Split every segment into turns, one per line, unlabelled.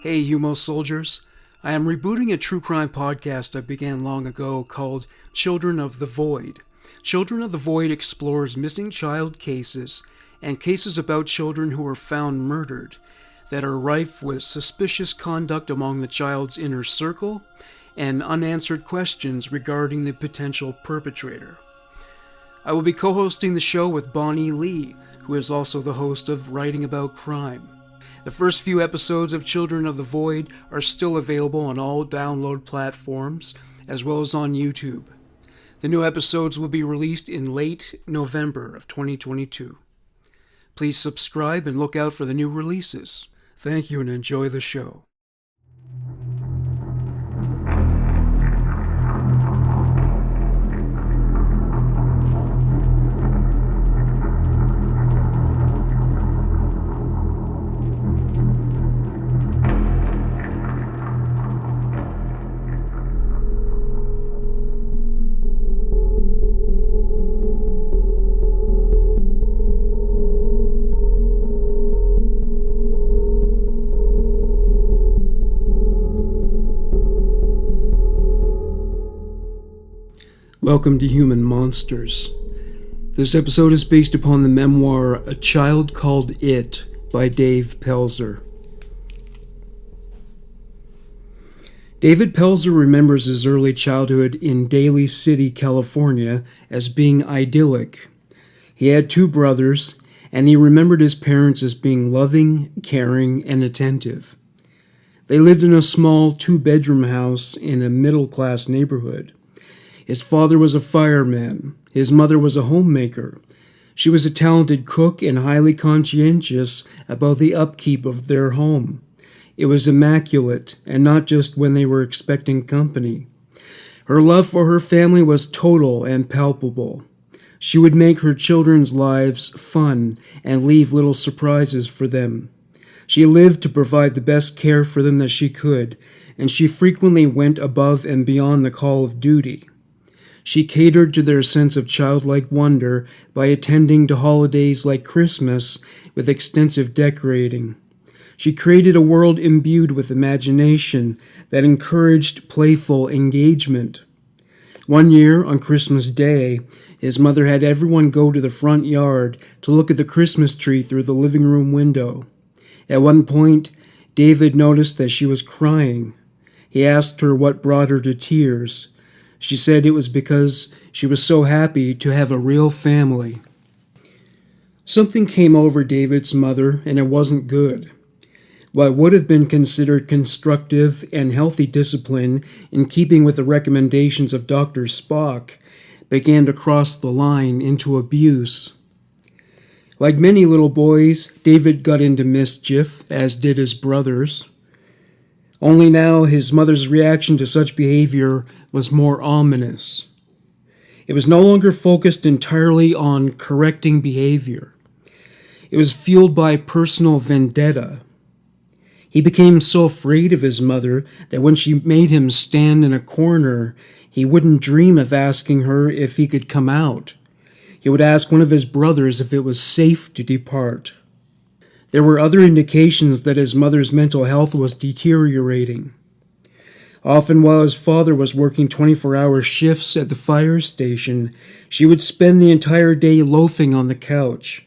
Hey, Humo soldiers. I am rebooting a true crime podcast I began long ago called Children of the Void. Children of the Void explores missing child cases and cases about children who are found murdered that are rife with suspicious conduct among the child's inner circle and unanswered questions regarding the potential perpetrator. I will be co-hosting the show with Bonnie Lee, who is also the host of Writing About Crime. The first few episodes of Children of the Void are still available on all download platforms, as well as on YouTube. The new episodes will be released in late November of 2022. Please subscribe and look out for the new releases. Thank you and enjoy the show. Welcome to Human Monsters. This episode is based upon the memoir A Child Called It by Dave Pelzer. David Pelzer remembers his early childhood in Daly City, California as being idyllic. He had two brothers, and he remembered his parents as being loving, caring, and attentive. They lived in a small two-bedroom house in a middle-class neighborhood. His father was a fireman. His mother was a homemaker. She was a talented cook and highly conscientious about the upkeep of their home. It was immaculate, and not just when they were expecting company. Her love for her family was total and palpable. She would make her children's lives fun and leave little surprises for them. She lived to provide the best care for them that she could, and she frequently went above and beyond the call of duty. She catered to their sense of childlike wonder by attending to holidays like Christmas with extensive decorating. She created a world imbued with imagination that encouraged playful engagement. One year, on Christmas Day, his mother had everyone go to the front yard to look at the Christmas tree through the living room window. At one point, David noticed that she was crying. He asked her what brought her to tears. She said it was because she was so happy to have a real family. Something came over David's mother, and it wasn't good. What would have been considered constructive and healthy discipline in keeping with the recommendations of Dr. Spock began to cross the line into abuse. Like many little boys, David got into mischief, as did his brothers. Only now his mother's reaction to such behavior was more ominous. It was no longer focused entirely on correcting behavior. It was fueled by personal vendetta. He became so afraid of his mother that when she made him stand in a corner, he wouldn't dream of asking her if he could come out. He would ask one of his brothers if it was safe to depart. There were other indications that his mother's mental health was deteriorating. Often while his father was working 24-hour shifts at the fire station, she would spend the entire day loafing on the couch,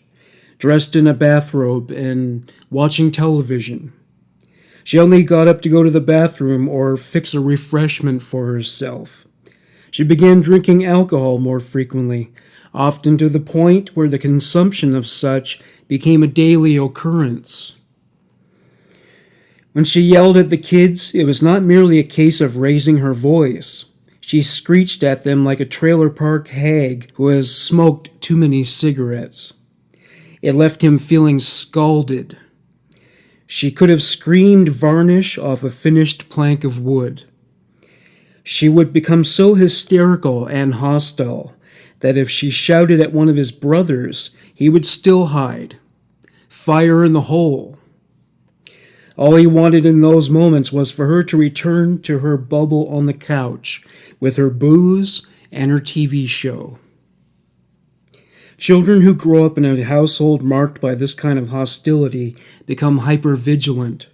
dressed in a bathrobe and watching television. She only got up to go to the bathroom or fix a refreshment for herself. She began drinking alcohol more frequently, often to the point where the consumption of such became a daily occurrence. When she yelled at the kids, it was not merely a case of raising her voice. She screeched at them like a trailer park hag who has smoked too many cigarettes. It left him feeling scalded. She could have screamed varnish off a finished plank of wood. She would become so hysterical and hostile that if she shouted at one of his brothers, he would still hide. Fire in the hole. All he wanted in those moments was for her to return to her bubble on the couch with her booze and her TV show. Children who grow up in a household marked by this kind of hostility become hypervigilant.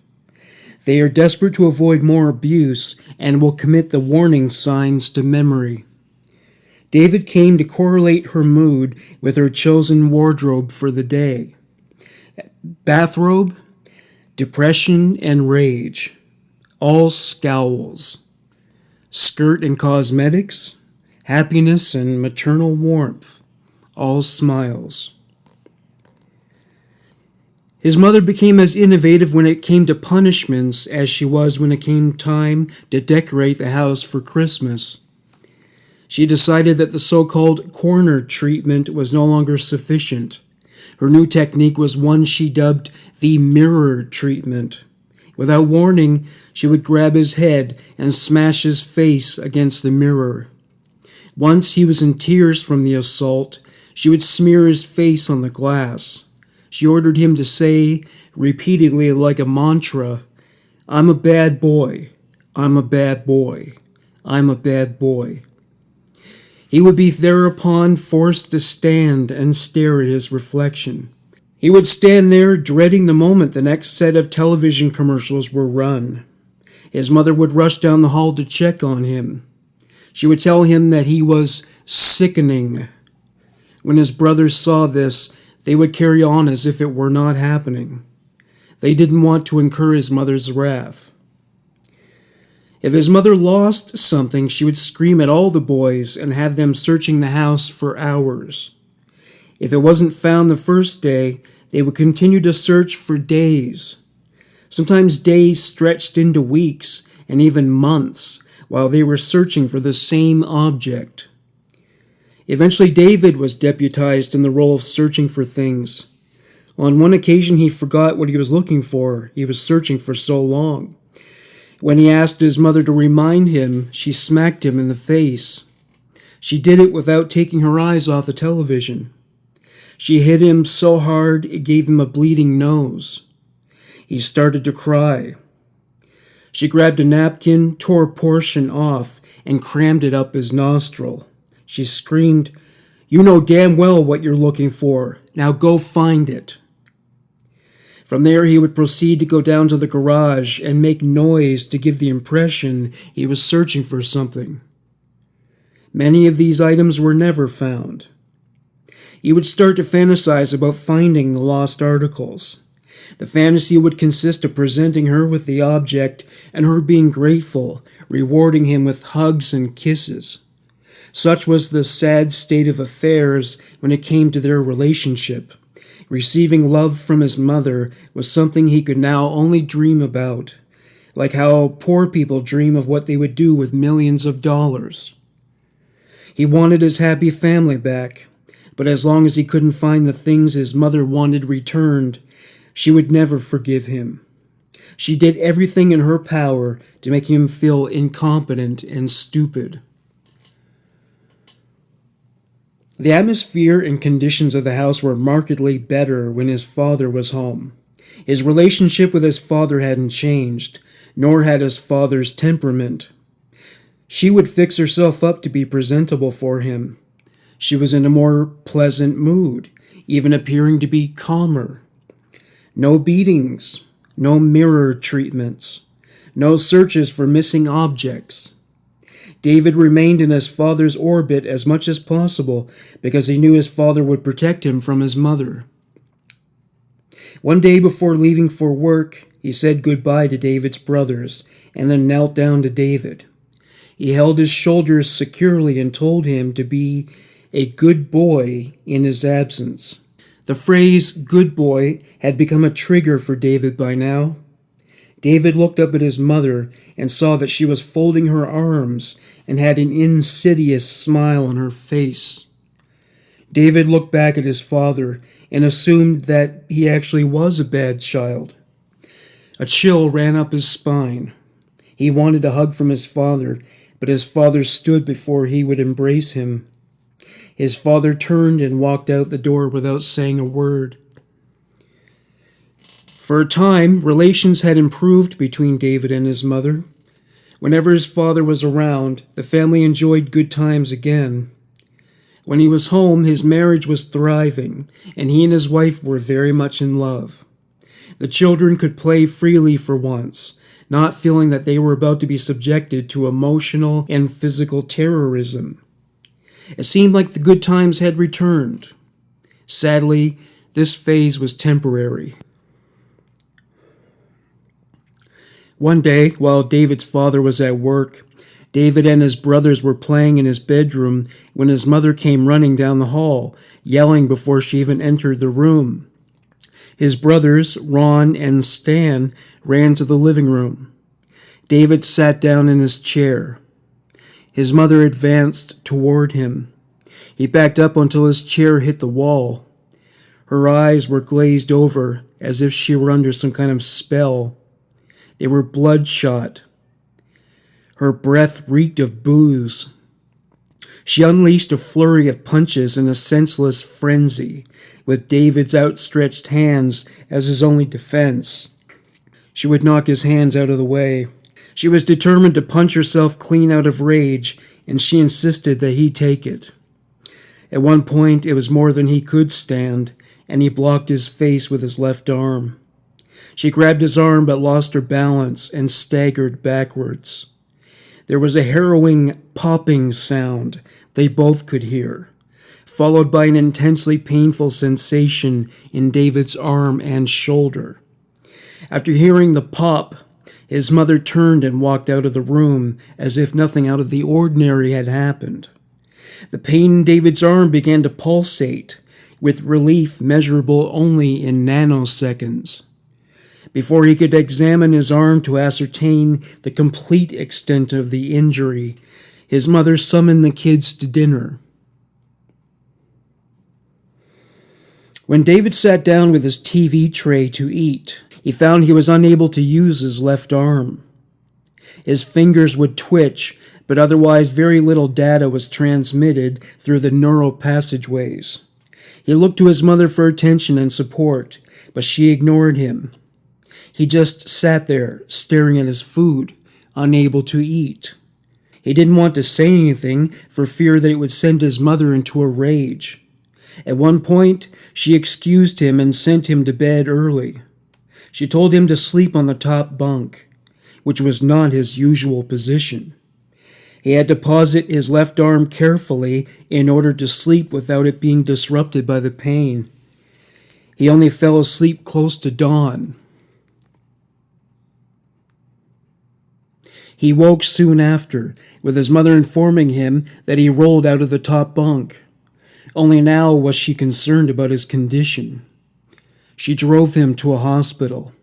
They are desperate to avoid more abuse and will commit the warning signs to memory. David came to correlate her mood with her chosen wardrobe for the day. Bathrobe, depression and rage, all scowls. Skirt and cosmetics, happiness and maternal warmth, all smiles. His mother became as innovative when it came to punishments as she was when it came time to decorate the house for Christmas. She decided that the so-called corner treatment was no longer sufficient. Her new technique was one she dubbed the mirror treatment. Without warning, she would grab his head and smash his face against the mirror. Once he was in tears from the assault, she would smear his face on the glass. She ordered him to say, repeatedly like a mantra, "I'm a bad boy. I'm a bad boy. I'm a bad boy." He would be thereupon forced to stand and stare at his reflection. He would stand there dreading the moment the next set of television commercials were run. His mother would rush down the hall to check on him. She would tell him that he was sickening. When his brothers saw this, they would carry on as if it were not happening. They didn't want to incur his mother's wrath. If his mother lost something, she would scream at all the boys and have them searching the house for hours. If it wasn't found the first day, they would continue to search for days. Sometimes days stretched into weeks and even months while they were searching for the same object. Eventually, David was deputized in the role of searching for things. On one occasion, he forgot what he was looking for. He was searching for so long. When he asked his mother to remind him, she smacked him in the face. She did it without taking her eyes off the television. She hit him so hard it gave him a bleeding nose. He started to cry. She grabbed a napkin, tore a portion off, and crammed it up his nostril. She screamed, "You know damn well what you're looking for. Now go find it." From there, he would proceed to go down to the garage and make noise to give the impression he was searching for something. Many of these items were never found. He would start to fantasize about finding the lost articles. The fantasy would consist of presenting her with the object and her being grateful, rewarding him with hugs and kisses. Such was the sad state of affairs when it came to their relationship. Receiving love from his mother was something he could now only dream about, like how poor people dream of what they would do with millions of dollars. He wanted his happy family back, but as long as he couldn't find the things his mother wanted returned, she would never forgive him. She did everything in her power to make him feel incompetent and stupid. The atmosphere and conditions of the house were markedly better when his father was home. His relationship with his father hadn't changed, nor had his father's temperament. She would fix herself up to be presentable for him. She was in a more pleasant mood, even appearing to be calmer. No beatings, no mirror treatments, no searches for missing objects. David remained in his father's orbit as much as possible because he knew his father would protect him from his mother. One day before leaving for work, he said goodbye to David's brothers and then knelt down to David. He held his shoulders securely and told him to be a good boy in his absence. The phrase "good boy" had become a trigger for David by now. David looked up at his mother and saw that she was folding her arms and had an insidious smile on her face. David looked back at his father and assumed that he actually was a bad child. A chill ran up his spine. He wanted a hug from his father, but his father stood before he would embrace him. His father turned and walked out the door without saying a word. For a time, relations had improved between David and his mother. Whenever his father was around, the family enjoyed good times again. When he was home, his marriage was thriving, and he and his wife were very much in love. The children could play freely for once, not feeling that they were about to be subjected to emotional and physical terrorism. It seemed like the good times had returned. Sadly, this phase was temporary. One day, while David's father was at work, David and his brothers were playing in his bedroom when his mother came running down the hall, yelling before she even entered the room. His brothers, Ron and Stan, ran to the living room. David sat down in his chair. His mother advanced toward him. He backed up until his chair hit the wall. Her eyes were glazed over, as if she were under some kind of spell. They were bloodshot. Her breath reeked of booze. She unleashed a flurry of punches in a senseless frenzy, with David's outstretched hands as his only defense. She would knock his hands out of the way. She was determined to punch herself clean out of rage, and she insisted that he take it. At one point, it was more than he could stand, and he blocked his face with his left arm. She grabbed his arm but lost her balance and staggered backwards. There was a harrowing popping sound they both could hear, followed by an intensely painful sensation in David's arm and shoulder. After hearing the pop, his mother turned and walked out of the room as if nothing out of the ordinary had happened. The pain in David's arm began to pulsate, with relief measurable only in nanoseconds. Before he could examine his arm to ascertain the complete extent of the injury, his mother summoned the kids to dinner. When David sat down with his TV tray to eat, he found he was unable to use his left arm. His fingers would twitch, but otherwise very little data was transmitted through the neural passageways. He looked to his mother for attention and support, but she ignored him. He just sat there, staring at his food, unable to eat. He didn't want to say anything for fear that it would send his mother into a rage. At one point, she excused him and sent him to bed early. She told him to sleep on the top bunk, which was not his usual position. He had to posit his left arm carefully in order to sleep without it being disrupted by the pain. He only fell asleep close to dawn. He woke soon after, with his mother informing him that he rolled out of the top bunk. Only now was she concerned about his condition. She drove him to a hospital.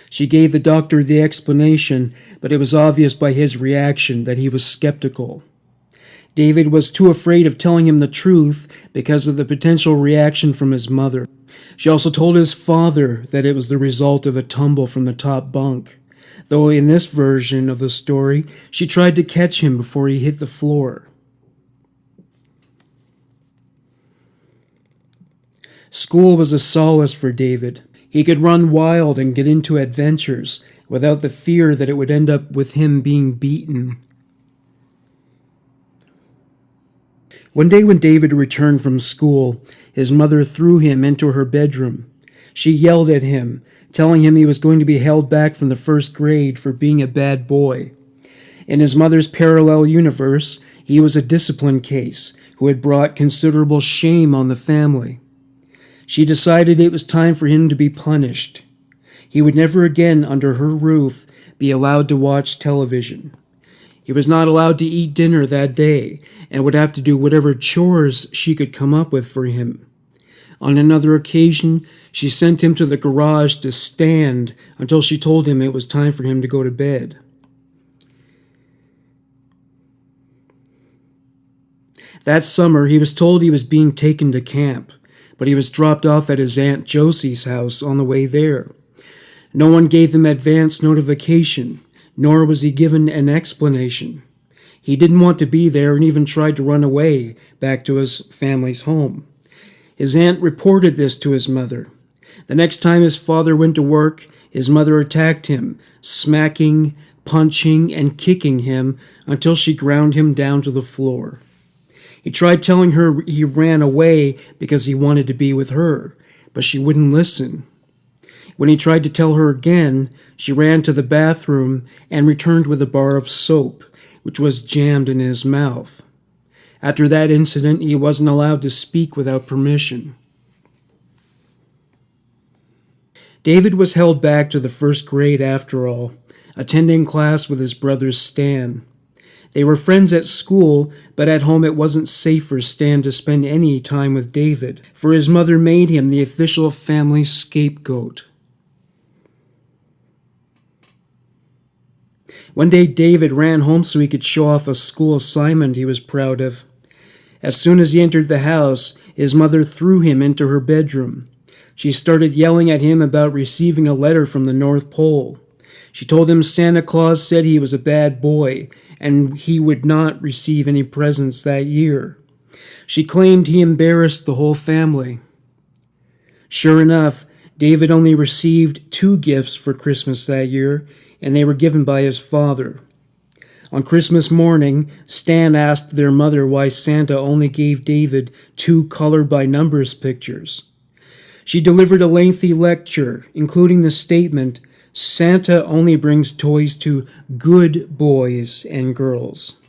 She gave the doctor the explanation, but it was obvious by his reaction that he was skeptical. David was too afraid of telling him the truth because of the potential reaction from his mother. She also told his father that it was the result of a tumble from the top bunk, though in this version of the story, she tried to catch him before he hit the floor. School was a solace for David. He could run wild and get into adventures without the fear that it would end up with him being beaten. One day when David returned from school, his mother threw him into her bedroom. She yelled at him, telling him he was going to be held back from the first grade for being a bad boy. In his mother's parallel universe, he was a discipline case who had brought considerable shame on the family. She decided it was time for him to be punished. He would never again, under her roof, be allowed to watch television. He was not allowed to eat dinner that day and would have to do whatever chores she could come up with for him. On another occasion, she sent him to the garage to stand until she told him it was time for him to go to bed. That summer, he was told he was being taken to camp, but he was dropped off at his Aunt Josie's house on the way there. No one gave him advance notification, nor was he given an explanation. He didn't want to be there and even tried to run away back to his family's home. His aunt reported this to his mother. The next time his father went to work, his mother attacked him, smacking, punching, and kicking him until she ground him down to the floor. He tried telling her he ran away because he wanted to be with her, but she wouldn't listen. When he tried to tell her again, she ran to the bathroom and returned with a bar of soap, which was jammed in his mouth. After that incident, he wasn't allowed to speak without permission. David was held back to the first grade after all, attending class with his brother Stan. They were friends at school, but at home it wasn't safe for Stan to spend any time with David, for his mother made him the official family scapegoat. One day David ran home so he could show off a school assignment he was proud of. As soon as he entered the house, his mother threw him into her bedroom. She started yelling at him about receiving a letter from the North Pole. She told him Santa Claus said he was a bad boy and he would not receive any presents that year. She claimed he embarrassed the whole family. Sure enough, David only received 2 gifts for Christmas that year, and they were given by his father. On Christmas morning, Stan asked their mother why Santa only gave David 2 color-by-numbers pictures. She delivered a lengthy lecture, including the statement, Santa only brings toys to good boys and girls.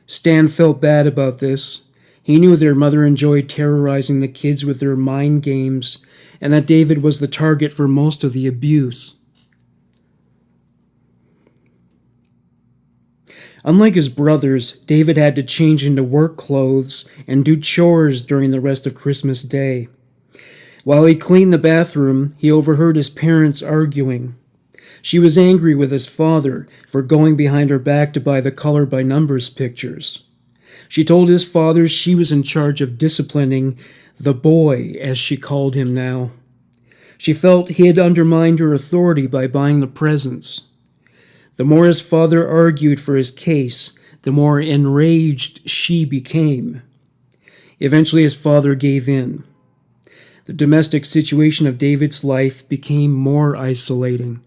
Stan felt bad about this. He knew their mother enjoyed terrorizing the kids with their mind games, and that David was the target for most of the abuse. Unlike his brothers, David had to change into work clothes and do chores during the rest of Christmas Day. While he cleaned the bathroom, he overheard his parents arguing. She was angry with his father for going behind her back to buy the color-by-numbers pictures. She told his father she was in charge of disciplining the boy, as she called him now. She felt he had undermined her authority by buying the presents. The more his father argued for his case, the more enraged she became. Eventually his father gave in. The domestic situation of David's life became more isolating.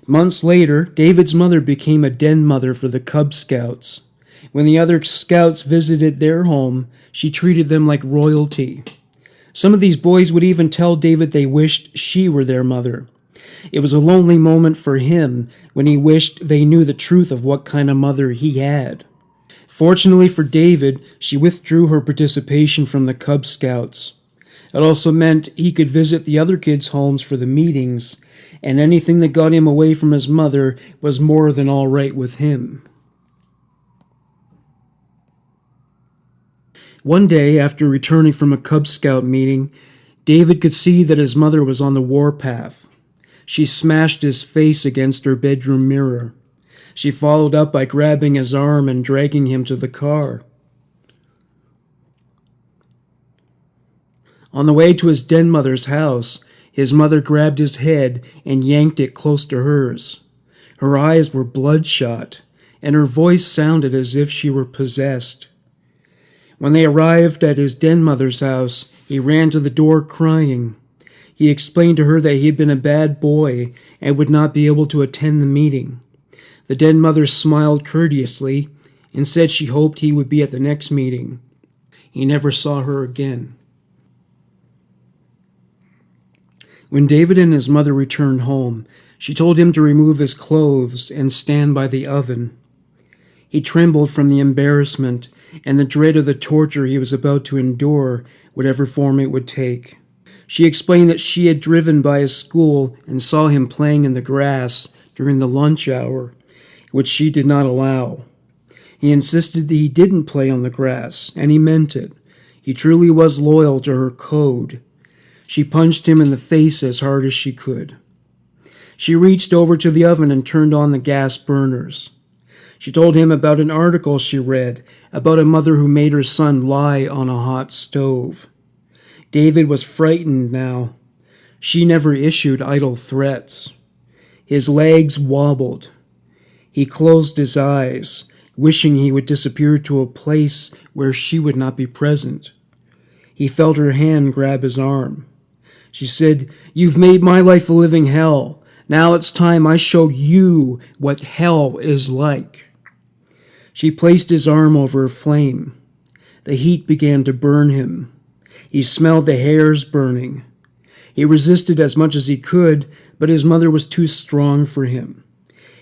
Months later, David's mother became a den mother for the Cub Scouts. When the other scouts visited their home, she treated them like royalty. Some of these boys would even tell David they wished she were their mother. It was a lonely moment for him when he wished they knew the truth of what kind of mother he had. Fortunately for David, she withdrew her participation from the Cub Scouts. It also meant he could visit the other kids' homes for the meetings, and anything that got him away from his mother was more than all right with him. One day, after returning from a Cub Scout meeting, David could see that his mother was on the warpath. She smashed his face against her bedroom mirror. She followed up by grabbing his arm and dragging him to the car. On the way to his den mother's house, his mother grabbed his head and yanked it close to hers. Her eyes were bloodshot, and her voice sounded as if she were possessed. When they arrived at his den mother's house, he ran to the door crying. He explained to her that he had been a bad boy and would not be able to attend the meeting. The den mother smiled courteously and said she hoped he would be at the next meeting. He never saw her again. When David and his mother returned home, she told him to remove his clothes and stand by the oven. He trembled from the embarrassment and the dread of the torture he was about to endure, whatever form it would take. She explained that she had driven by his school and saw him playing in the grass during the lunch hour, which she did not allow. He insisted that he didn't play on the grass, and he meant it. He truly was loyal to her code. She punched him in the face as hard as she could. She reached over to the oven and turned on the gas burners. She told him about an article she read about a mother who made her son lie on a hot stove. David was frightened now. She never issued idle threats. His legs wobbled. He closed his eyes, wishing he would disappear to a place where she would not be present. He felt her hand grab his arm. She said, "You've made my life a living hell. Now it's time I showed you what hell is like." She placed his arm over a flame. The heat began to burn him. He smelled the hairs burning. He resisted as much as he could, but his mother was too strong for him.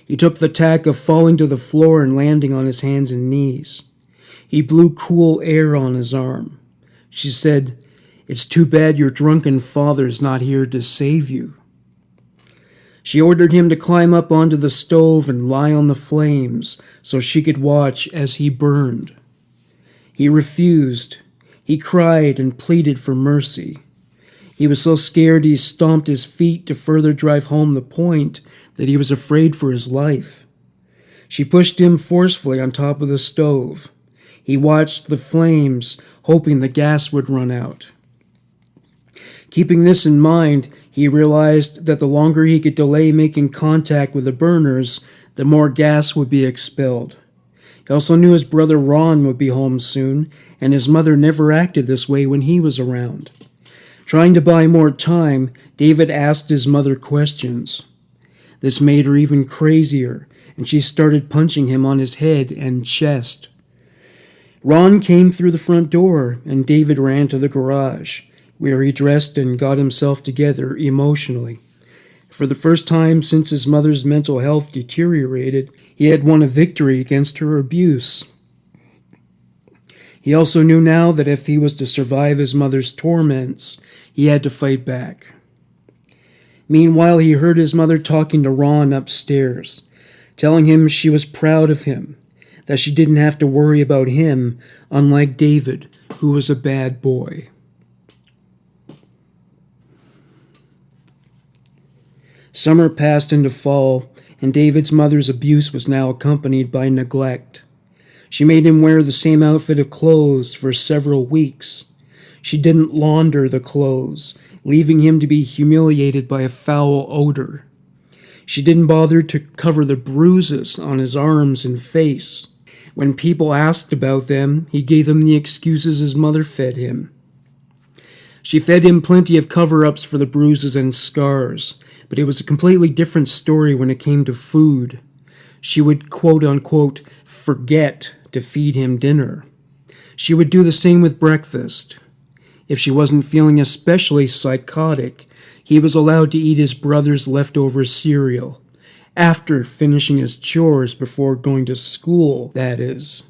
He took the tack of falling to the floor and landing on his hands and knees. He blew cool air on his arm. She said, "It's too bad your drunken father's not here to save you." She ordered him to climb up onto the stove and lie on the flames so she could watch as he burned. He refused. He cried and pleaded for mercy. He was so scared he stomped his feet to further drive home the point that he was afraid for his life. She pushed him forcefully on top of the stove. He watched the flames, hoping the gas would run out. Keeping this in mind, he realized that the longer he could delay making contact with the burners, the more gas would be expelled. He also knew his brother Ron would be home soon, and his mother never acted this way when he was around. Trying to buy more time, David asked his mother questions. This made her even crazier, and she started punching him on his head and chest. Ron came through the front door, and David ran to the garage, where he dressed and got himself together emotionally. For the first time since his mother's mental health deteriorated, he had won a victory against her abuse. He also knew now that if he was to survive his mother's torments, he had to fight back. Meanwhile, he heard his mother talking to Ron upstairs, telling him she was proud of him, that she didn't have to worry about him, unlike David, who was a bad boy. Summer passed into fall, and David's mother's abuse was now accompanied by neglect. She made him wear the same outfit of clothes for several weeks. She didn't launder the clothes, leaving him to be humiliated by a foul odor. She didn't bother to cover the bruises on his arms and face. When people asked about them, he gave them the excuses his mother fed him. She fed him plenty of cover-ups for the bruises and scars, but it was a completely different story when it came to food. She would quote-unquote forget to feed him dinner. She would do the same with breakfast. If she wasn't feeling especially psychotic, he was allowed to eat his brother's leftover cereal, after finishing his chores before going to school, that is.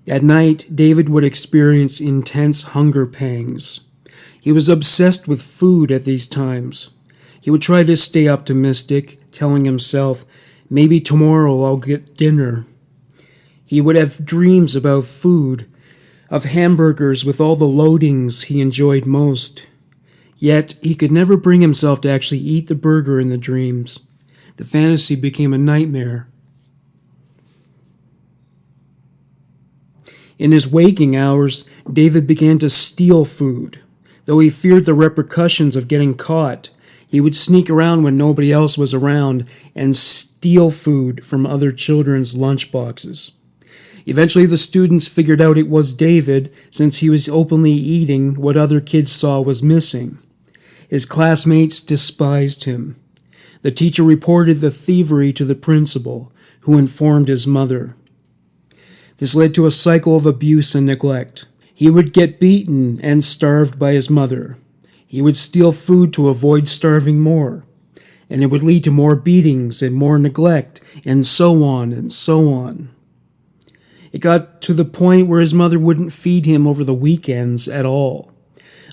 At night, David would experience intense hunger pangs. He was obsessed with food at these times. He would try to stay optimistic, telling himself, maybe tomorrow I'll get dinner. He would have dreams about food, of hamburgers with all the loadings he enjoyed most. Yet, he could never bring himself to actually eat the burger in the dreams. The fantasy became a nightmare. In his waking hours, David began to steal food. Though he feared the repercussions of getting caught, he would sneak around when nobody else was around and steal food from other children's lunchboxes. Eventually, the students figured out it was David, since he was openly eating what other kids saw was missing. His classmates despised him. The teacher reported the thievery to the principal, who informed his mother. This led to a cycle of abuse and neglect. He would get beaten and starved by his mother. He would steal food to avoid starving more. And it would lead to more beatings and more neglect, and so on and so on. It got to the point where his mother wouldn't feed him over the weekends at all.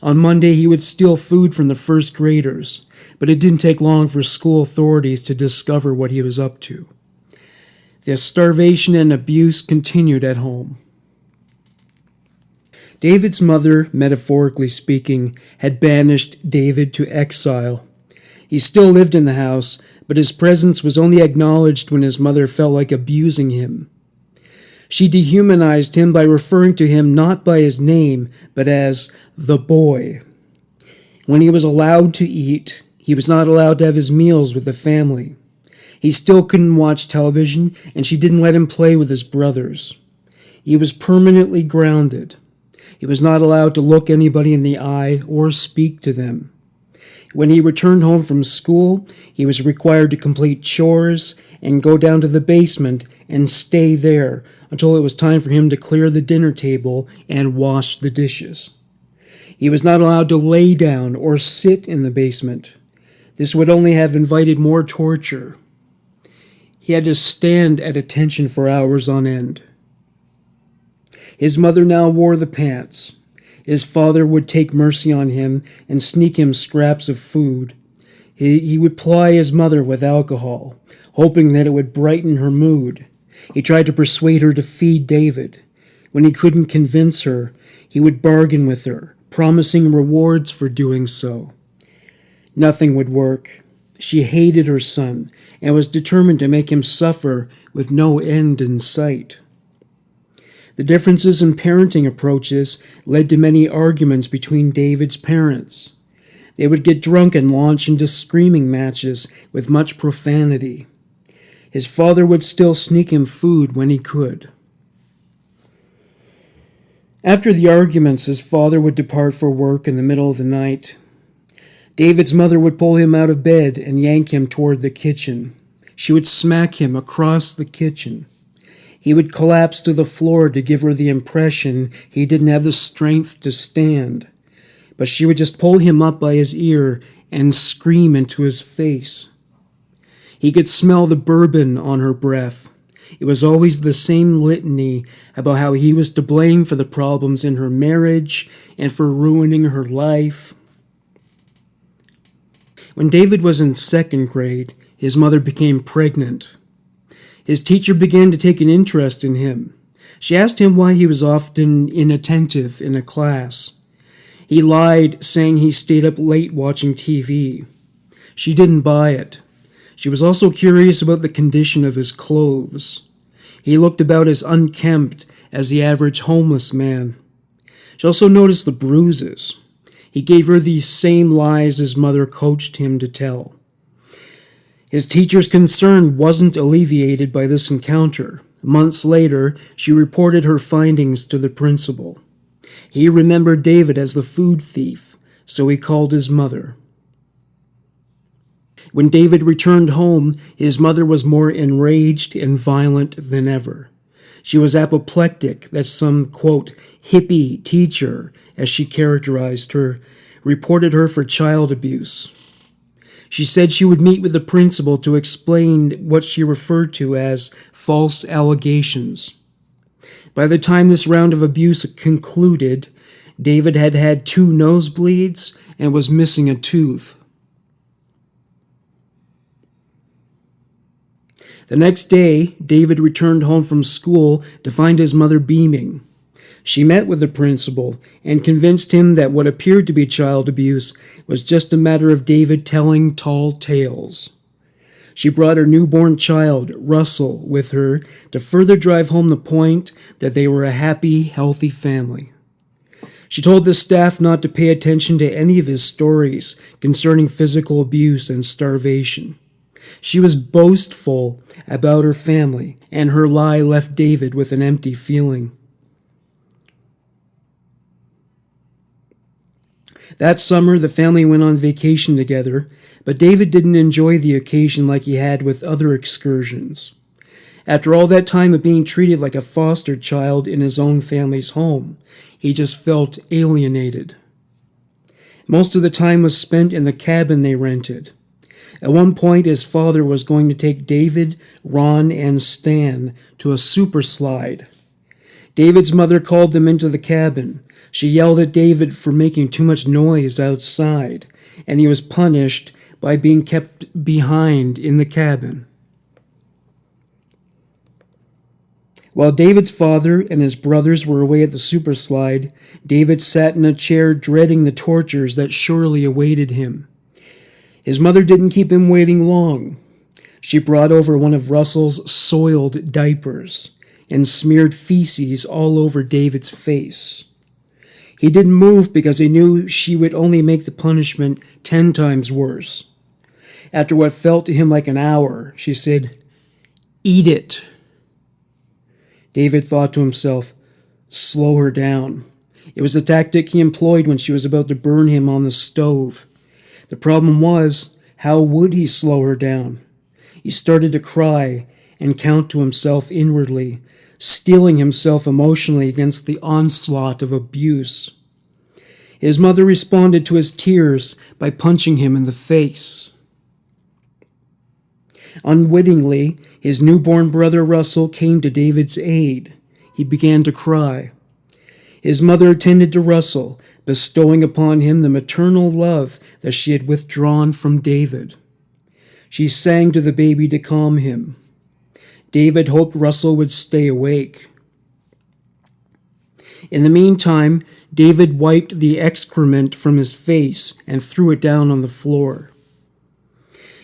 On Monday, he would steal food from the first graders, but it didn't take long for school authorities to discover what he was up to. The starvation and abuse continued at home. David's mother, metaphorically speaking, had banished David to exile. He still lived in the house, but his presence was only acknowledged when his mother felt like abusing him. She dehumanized him by referring to him not by his name, but as the boy. When he was allowed to eat, he was not allowed to have his meals with the family. He still couldn't watch television, and she didn't let him play with his brothers. He was permanently grounded. He was not allowed to look anybody in the eye or speak to them. When he returned home from school, he was required to complete chores and go down to the basement and stay there until it was time for him to clear the dinner table and wash the dishes. He was not allowed to lay down or sit in the basement. This would only have invited more torture. He had to stand at attention for hours on end. His mother now wore the pants. His father would take mercy on him and sneak him scraps of food. He would ply his mother with alcohol, hoping that it would brighten her mood. He tried to persuade her to feed David. When he couldn't convince her, he would bargain with her, promising rewards for doing so. Nothing would work. She hated her son and was determined to make him suffer with no end in sight. The differences in parenting approaches led to many arguments between David's parents. They would get drunk and launch into screaming matches with much profanity. His father would still sneak him food when he could. After the arguments, his father would depart for work in the middle of the night. David's mother would pull him out of bed and yank him toward the kitchen. She would smack him across the kitchen. He would collapse to the floor to give her the impression he didn't have the strength to stand. But she would just pull him up by his ear and scream into his face. He could smell the bourbon on her breath. It was always the same litany about how he was to blame for the problems in her marriage and for ruining her life. When David was in second grade, his mother became pregnant. His teacher began to take an interest in him. She asked him why he was often inattentive in a class. He lied, saying he stayed up late watching TV. She didn't buy it. She was also curious about the condition of his clothes. He looked about as unkempt as the average homeless man. She also noticed the bruises. He gave her these same lies his mother coached him to tell. His teacher's concern wasn't alleviated by this encounter. Months later, she reported her findings to the principal. He remembered David as the food thief, so he called his mother. When David returned home, his mother was more enraged and violent than ever. She was apoplectic that some, quote, hippie teacher, as she characterized her, reported her for child abuse. She said she would meet with the principal to explain what she referred to as false allegations. By the time this round of abuse concluded, David had had 2 nosebleeds and was missing a tooth. The next day, David returned home from school to find his mother beaming. She met with the principal and convinced him that what appeared to be child abuse was just a matter of David telling tall tales. She brought her newborn child, Russell, with her to further drive home the point that they were a happy, healthy family. She told the staff not to pay attention to any of his stories concerning physical abuse and starvation. She was boastful about her family, and her lie left David with an empty feeling. That summer, the family went on vacation together, but David didn't enjoy the occasion like he had with other excursions. After all that time of being treated like a foster child in his own family's home, he just felt alienated. Most of the time was spent in the cabin they rented. At one point, his father was going to take David, Ron, and Stan to a super slide. David's mother called them into the cabin. She yelled at David for making too much noise outside, and he was punished by being kept behind in the cabin. While David's father and his brothers were away at the super slide, David sat in a chair dreading the tortures that surely awaited him. His mother didn't keep him waiting long. She brought over one of Russell's soiled diapers and smeared feces all over David's face. He didn't move because he knew she would only make the punishment 10 times worse. After what felt to him like an hour, she said, "Eat it." David thought to himself, slow her down. It was the tactic he employed when she was about to burn him on the stove. The problem was, how would he slow her down? He started to cry and count to himself inwardly, steeling himself emotionally against the onslaught of abuse. His mother responded to his tears by punching him in the face. Unwittingly, his newborn brother Russell came to David's aid. He began to cry. His mother attended to Russell, bestowing upon him the maternal love that she had withdrawn from David. She sang to the baby to calm him. David hoped Russell would stay awake. In the meantime, David wiped the excrement from his face and threw it down on the floor.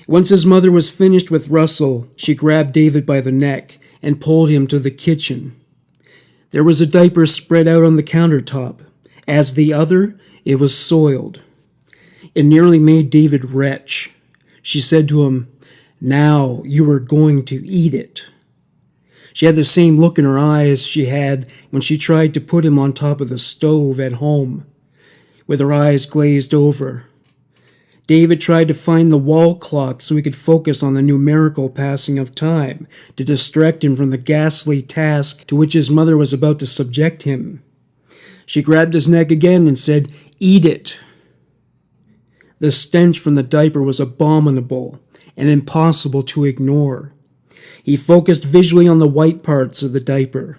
Once his mother was finished with Russell, she grabbed David by the neck and pulled him to the kitchen. There was a diaper spread out on the countertop. As the other, it was soiled. It nearly made David retch. She said to him, "Now you are going to eat it." She had the same look in her eyes she had when she tried to put him on top of the stove at home, with her eyes glazed over. David tried to find the wall clock so he could focus on the numerical passing of time, to distract him from the ghastly task to which his mother was about to subject him. She grabbed his neck again and said, "Eat it." The stench from the diaper was abominable and impossible to ignore. He focused visually on the white parts of the diaper.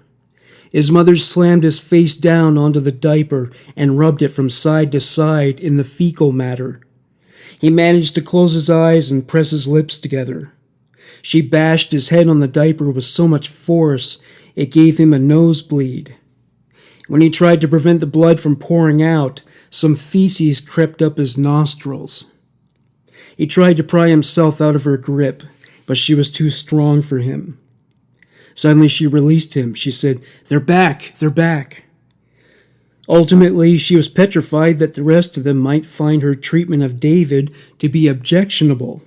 His mother slammed his face down onto the diaper and rubbed it from side to side in the fecal matter. He managed to close his eyes and press his lips together. She bashed his head on the diaper with so much force it gave him a nosebleed. When he tried to prevent the blood from pouring out, some feces crept up his nostrils. He tried to pry himself out of her grip, but she was too strong for him. Suddenly she released him. She said, "They're back, they're back." Ultimately, she was petrified that the rest of them might find her treatment of David to be objectionable.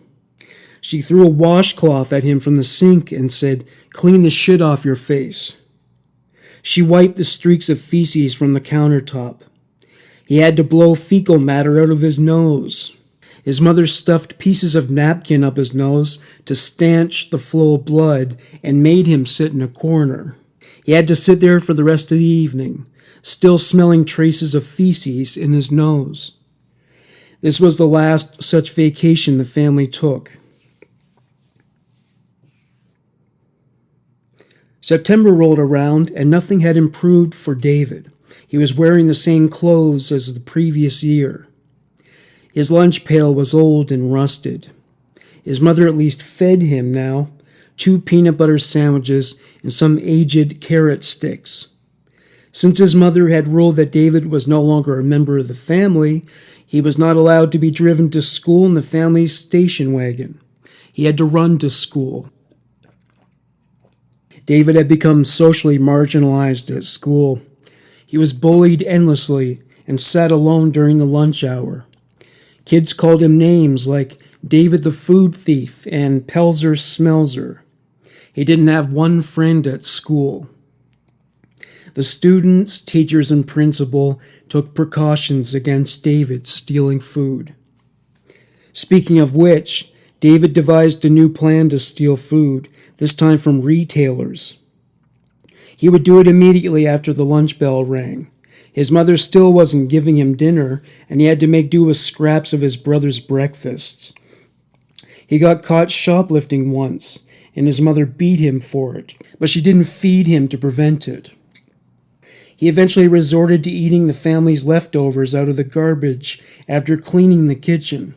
She threw a washcloth at him from the sink and said, "Clean the shit off your face." She wiped the streaks of feces from the countertop. He had to blow fecal matter out of his nose. His mother stuffed pieces of napkin up his nose to stanch the flow of blood and made him sit in a corner. He had to sit there for the rest of the evening, still smelling traces of feces in his nose. This was the last such vacation the family took. September rolled around and nothing had improved for David. He was wearing the same clothes as the previous year. His lunch pail was old and rusted. His mother at least fed him now, 2 peanut butter sandwiches and some aged carrot sticks. Since his mother had ruled that David was no longer a member of the family, he was not allowed to be driven to school in the family's station wagon. He had to run to school. David had become socially marginalized at school. He was bullied endlessly and sat alone during the lunch hour. Kids called him names like David the Food Thief and Pelzer Smelzer. He didn't have one friend at school. The students, teachers, and principal took precautions against David stealing food. Speaking of which, David devised a new plan to steal food, this time from retailers. He would do it immediately after the lunch bell rang. His mother still wasn't giving him dinner, and he had to make do with scraps of his brother's breakfasts. He got caught shoplifting once, and his mother beat him for it, but she didn't feed him to prevent it. He eventually resorted to eating the family's leftovers out of the garbage after cleaning the kitchen.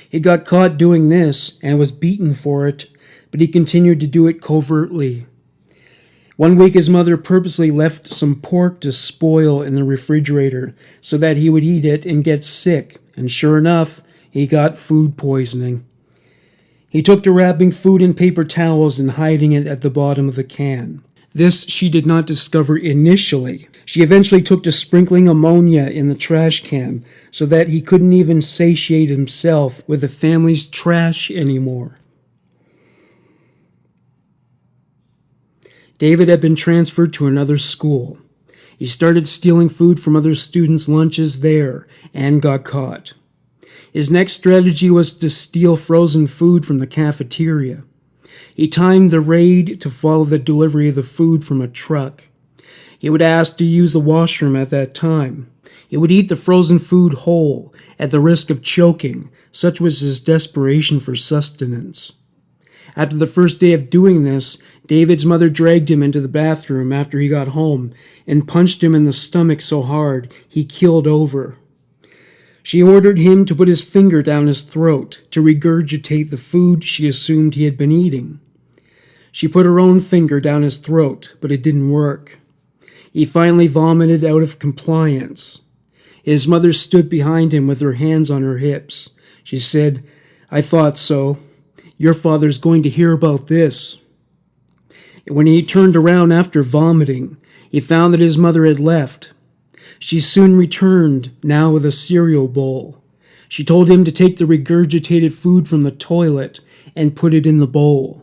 He got caught doing this and was beaten for it, but he continued to do it covertly. One week his mother purposely left some pork to spoil in the refrigerator so that he would eat it and get sick, and sure enough, he got food poisoning. He took to wrapping food in paper towels and hiding it at the bottom of the can. This she did not discover initially. She eventually took to sprinkling ammonia in the trash can so that he couldn't even satiate himself with the family's trash anymore. David had been transferred to another school. He started stealing food from other students' lunches there and got caught. His next strategy was to steal frozen food from the cafeteria. He timed the raid to follow the delivery of the food from a truck. He would ask to use the washroom at that time. He would eat the frozen food whole, at the risk of choking. Such was his desperation for sustenance. After the first day of doing this, David's mother dragged him into the bathroom after he got home and punched him in the stomach so hard he keeled over. She ordered him to put his finger down his throat to regurgitate the food she assumed he had been eating. She put her own finger down his throat, but it didn't work. He finally vomited out of compliance. His mother stood behind him with her hands on her hips. She said, "I thought so. Your father's going to hear about this." When he turned around after vomiting, he found that his mother had left. She soon returned, now with a cereal bowl. She told him to take the regurgitated food from the toilet and put it in the bowl.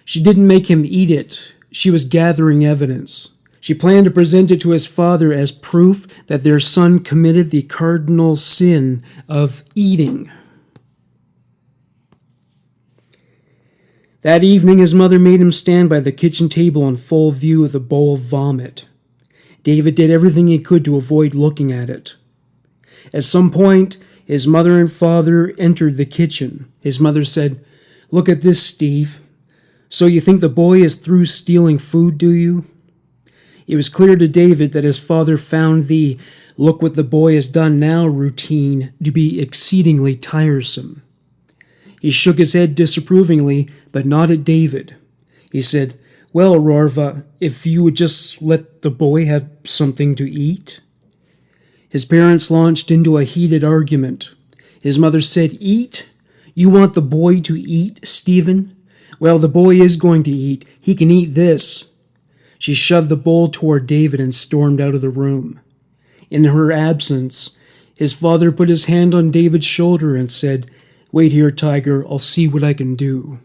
She didn't make him eat it. She was gathering evidence. She planned to present it to his father as proof that their son committed the cardinal sin of eating. That evening, his mother made him stand by the kitchen table in full view of the bowl of vomit. David did everything he could to avoid looking at it. At some point, his mother and father entered the kitchen. His mother said, "Look at this, Steve. So you think the boy is through stealing food, do you?" It was clear to David that his father found the "look what the boy has done now" routine to be exceedingly tiresome. He shook his head disapprovingly, but not at David. He said, "Well, Rorva, if you would just let the boy have something to eat." His parents launched into a heated argument. His mother said, "Eat? You want the boy to eat, Stephen? Well, the boy is going to eat. He can eat this." She shoved the bowl toward David and stormed out of the room. In her absence, his father put his hand on David's shoulder and said, "Wait here, Tiger. I'll see what I can do."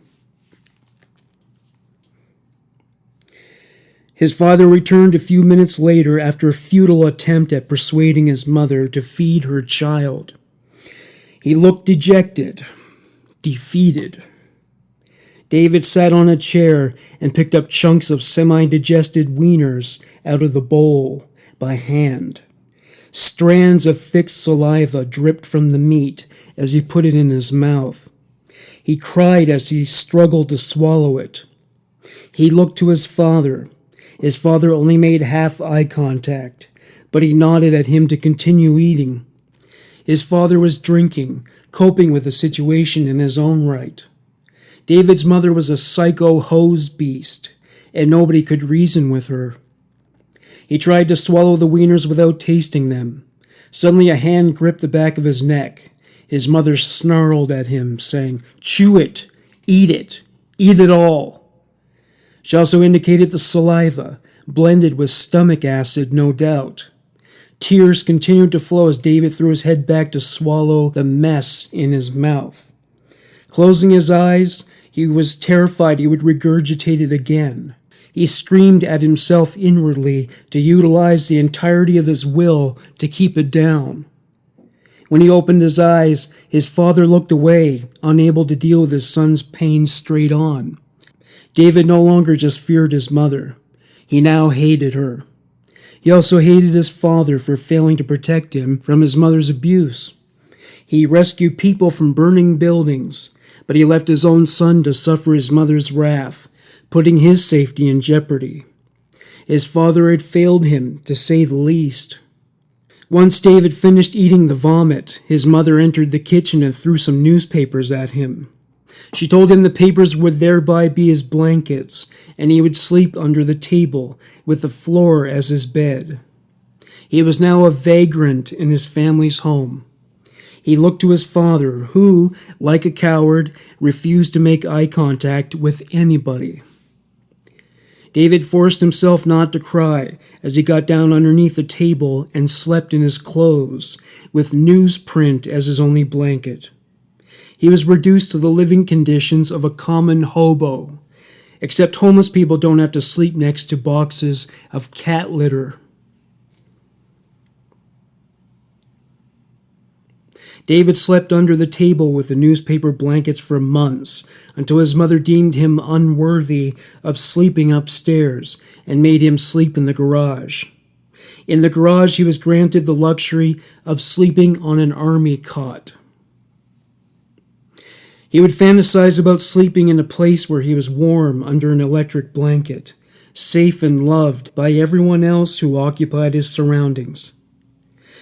His father returned a few minutes later after a futile attempt at persuading his mother to feed her child. He looked dejected, defeated. David sat on a chair and picked up chunks of semi-digested wieners out of the bowl by hand. Strands of thick saliva dripped from the meat as he put it in his mouth. He cried as he struggled to swallow it. He looked to his father. His father only made half eye contact, but he nodded at him to continue eating. His father was drinking, coping with the situation in his own right. David's mother was a psycho hose beast, and nobody could reason with her. He tried to swallow the wieners without tasting them. Suddenly a hand gripped the back of his neck. His mother snarled at him, saying, "Chew it, eat it all." She also indicated the saliva, blended with stomach acid, no doubt. Tears continued to flow as David threw his head back to swallow the mess in his mouth. Closing his eyes, he was terrified he would regurgitate it again. He screamed at himself inwardly to utilize the entirety of his will to keep it down. When he opened his eyes, his father looked away, unable to deal with his son's pain straight on. David no longer just feared his mother. He now hated her. He also hated his father for failing to protect him from his mother's abuse. He rescued people from burning buildings, but he left his own son to suffer his mother's wrath, putting his safety in jeopardy. His father had failed him, to say the least. Once David finished eating the vomit, his mother entered the kitchen and threw some newspapers at him. She told him the papers would thereby be his blankets, and he would sleep under the table, with the floor as his bed. He was now a vagrant in his family's home. He looked to his father, who, like a coward, refused to make eye contact with anybody. David forced himself not to cry as he got down underneath the table and slept in his clothes, with newsprint as his only blanket. He was reduced to the living conditions of a common hobo, except homeless people don't have to sleep next to boxes of cat litter. David slept under the table with the newspaper blankets for months until his mother deemed him unworthy of sleeping upstairs and made him sleep in the garage. In the garage, he was granted the luxury of sleeping on an army cot. He would fantasize about sleeping in a place where he was warm under an electric blanket, safe and loved by everyone else who occupied his surroundings.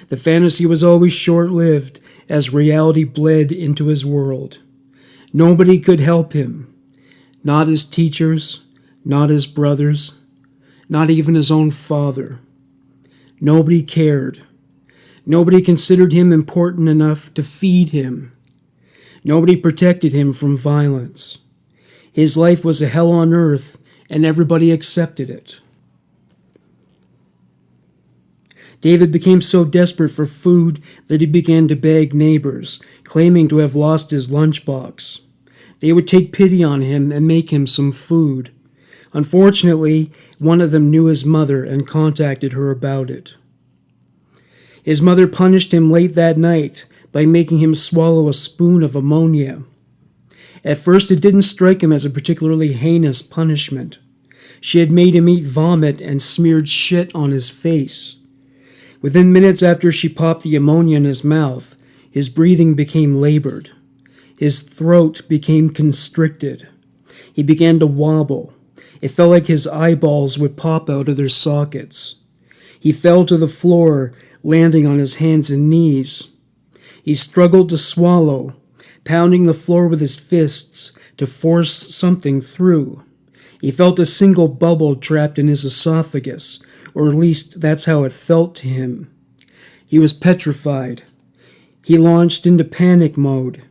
The fantasy was always short-lived as reality bled into his world. Nobody could help him. Not his teachers, not his brothers, not even his own father. Nobody cared. Nobody considered him important enough to feed him. Nobody protected him from violence. His life was a hell on earth, and everybody accepted it. David became so desperate for food that he began to beg neighbors, claiming to have lost his lunchbox. They would take pity on him and make him some food. Unfortunately, one of them knew his mother and contacted her about it. His mother punished him late that night by making him swallow a spoon of ammonia. At first, it didn't strike him as a particularly heinous punishment. She had made him eat vomit and smeared shit on his face. Within minutes after she popped the ammonia in his mouth, his breathing became labored. His throat became constricted. He began to wobble. It felt like his eyeballs would pop out of their sockets. He fell to the floor, landing on his hands and knees. He struggled to swallow, pounding the floor with his fists to force something through. He felt a single bubble trapped in his esophagus, or at least that's how it felt to him. He was petrified. He launched into panic mode.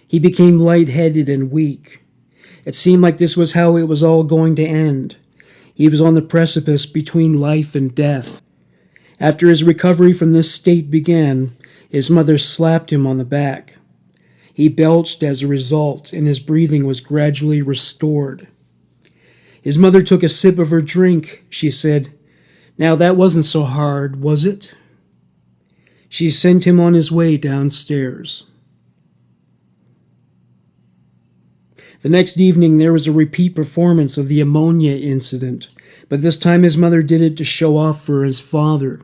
He became lightheaded and weak. It seemed like this was how it was all going to end. He was on the precipice between life and death. After his recovery from this state began, his mother slapped him on the back. He belched as a result, and his breathing was gradually restored. His mother took a sip of her drink. She said, "Now that wasn't so hard, was it?" She sent him on his way downstairs. The next evening there was a repeat performance of the ammonia incident, but this time his mother did it to show off for his father.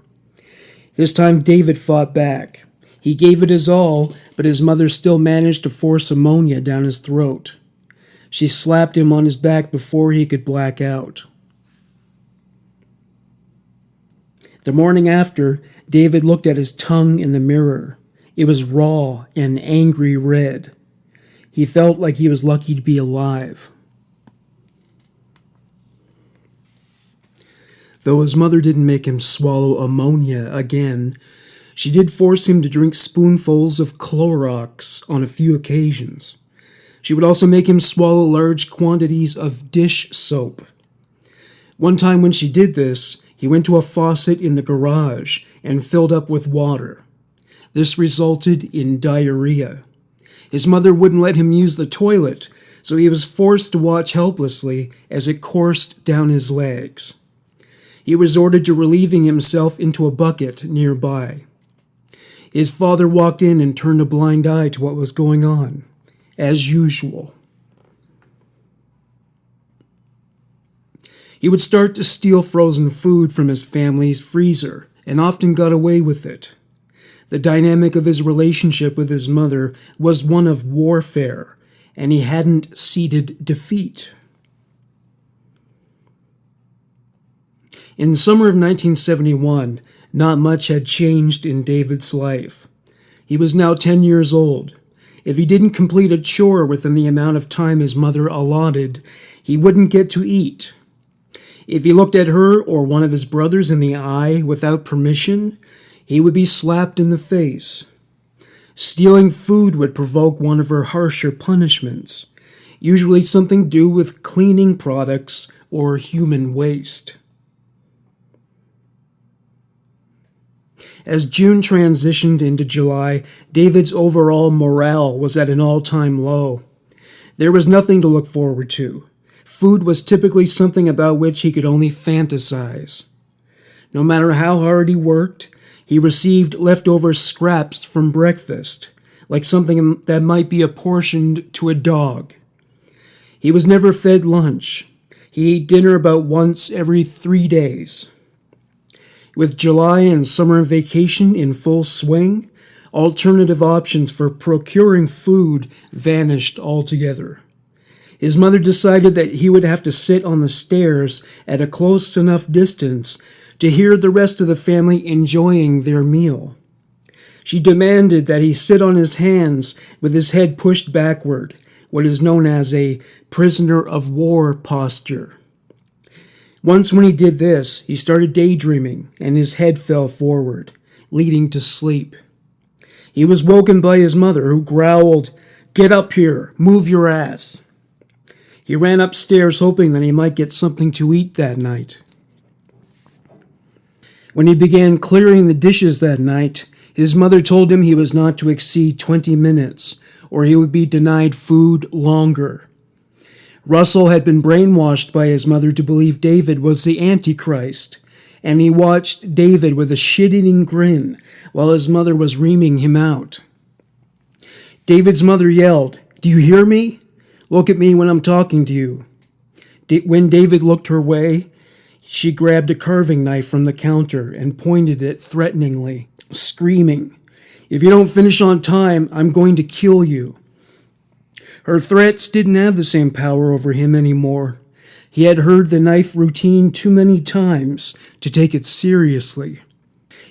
This time David fought back. He gave it his all, but his mother still managed to force ammonia down his throat. She slapped him on his back before he could black out. The morning after, David looked at his tongue in the mirror. It was raw and angry red. He felt like he was lucky to be alive. Though his mother didn't make him swallow ammonia again, she did force him to drink spoonfuls of Clorox on a few occasions. She would also make him swallow large quantities of dish soap. One time when she did this, he went to a faucet in the garage and filled up with water. This resulted in diarrhea. His mother wouldn't let him use the toilet, so he was forced to watch helplessly as it coursed down his legs. He resorted to relieving himself into a bucket nearby. His father walked in and turned a blind eye to what was going on, as usual. He would start to steal frozen food from his family's freezer, and often got away with it. The dynamic of his relationship with his mother was one of warfare, and he hadn't ceded defeat. In the summer of 1971, not much had changed in David's life. He was now 10 years old. If he didn't complete a chore within the amount of time his mother allotted, he wouldn't get to eat. If he looked at her or one of his brothers in the eye without permission, he would be slapped in the face. Stealing food would provoke one of her harsher punishments, usually something to do with cleaning products or human waste. As June transitioned into July, David's overall morale was at an all-time low. There was nothing to look forward to. Food was typically something about which he could only fantasize. No matter how hard he worked, he received leftover scraps from breakfast, like something that might be apportioned to a dog. He was never fed lunch. He ate dinner about once every 3 days. With July and summer vacation in full swing, alternative options for procuring food vanished altogether. His mother decided that he would have to sit on the stairs at a close enough distance to hear the rest of the family enjoying their meal. She demanded that he sit on his hands with his head pushed backward, what is known as a prisoner of war posture. Once when he did this, he started daydreaming and his head fell forward, leading to sleep. He was woken by his mother, who growled, "Get up here, move your ass." He ran upstairs hoping that he might get something to eat that night. When he began clearing the dishes that night, his mother told him he was not to exceed 20 minutes, or he would be denied food longer. Russell had been brainwashed by his mother to believe David was the Antichrist, and he watched David with a shit-eating grin while his mother was reaming him out. David's mother yelled, "Do you hear me? Look at me when I'm talking to you." When David looked her way, she grabbed a carving knife from the counter and pointed it threateningly, screaming, "If you don't finish on time, I'm going to kill you." Her threats didn't have the same power over him anymore. He had heard the knife routine too many times to take it seriously.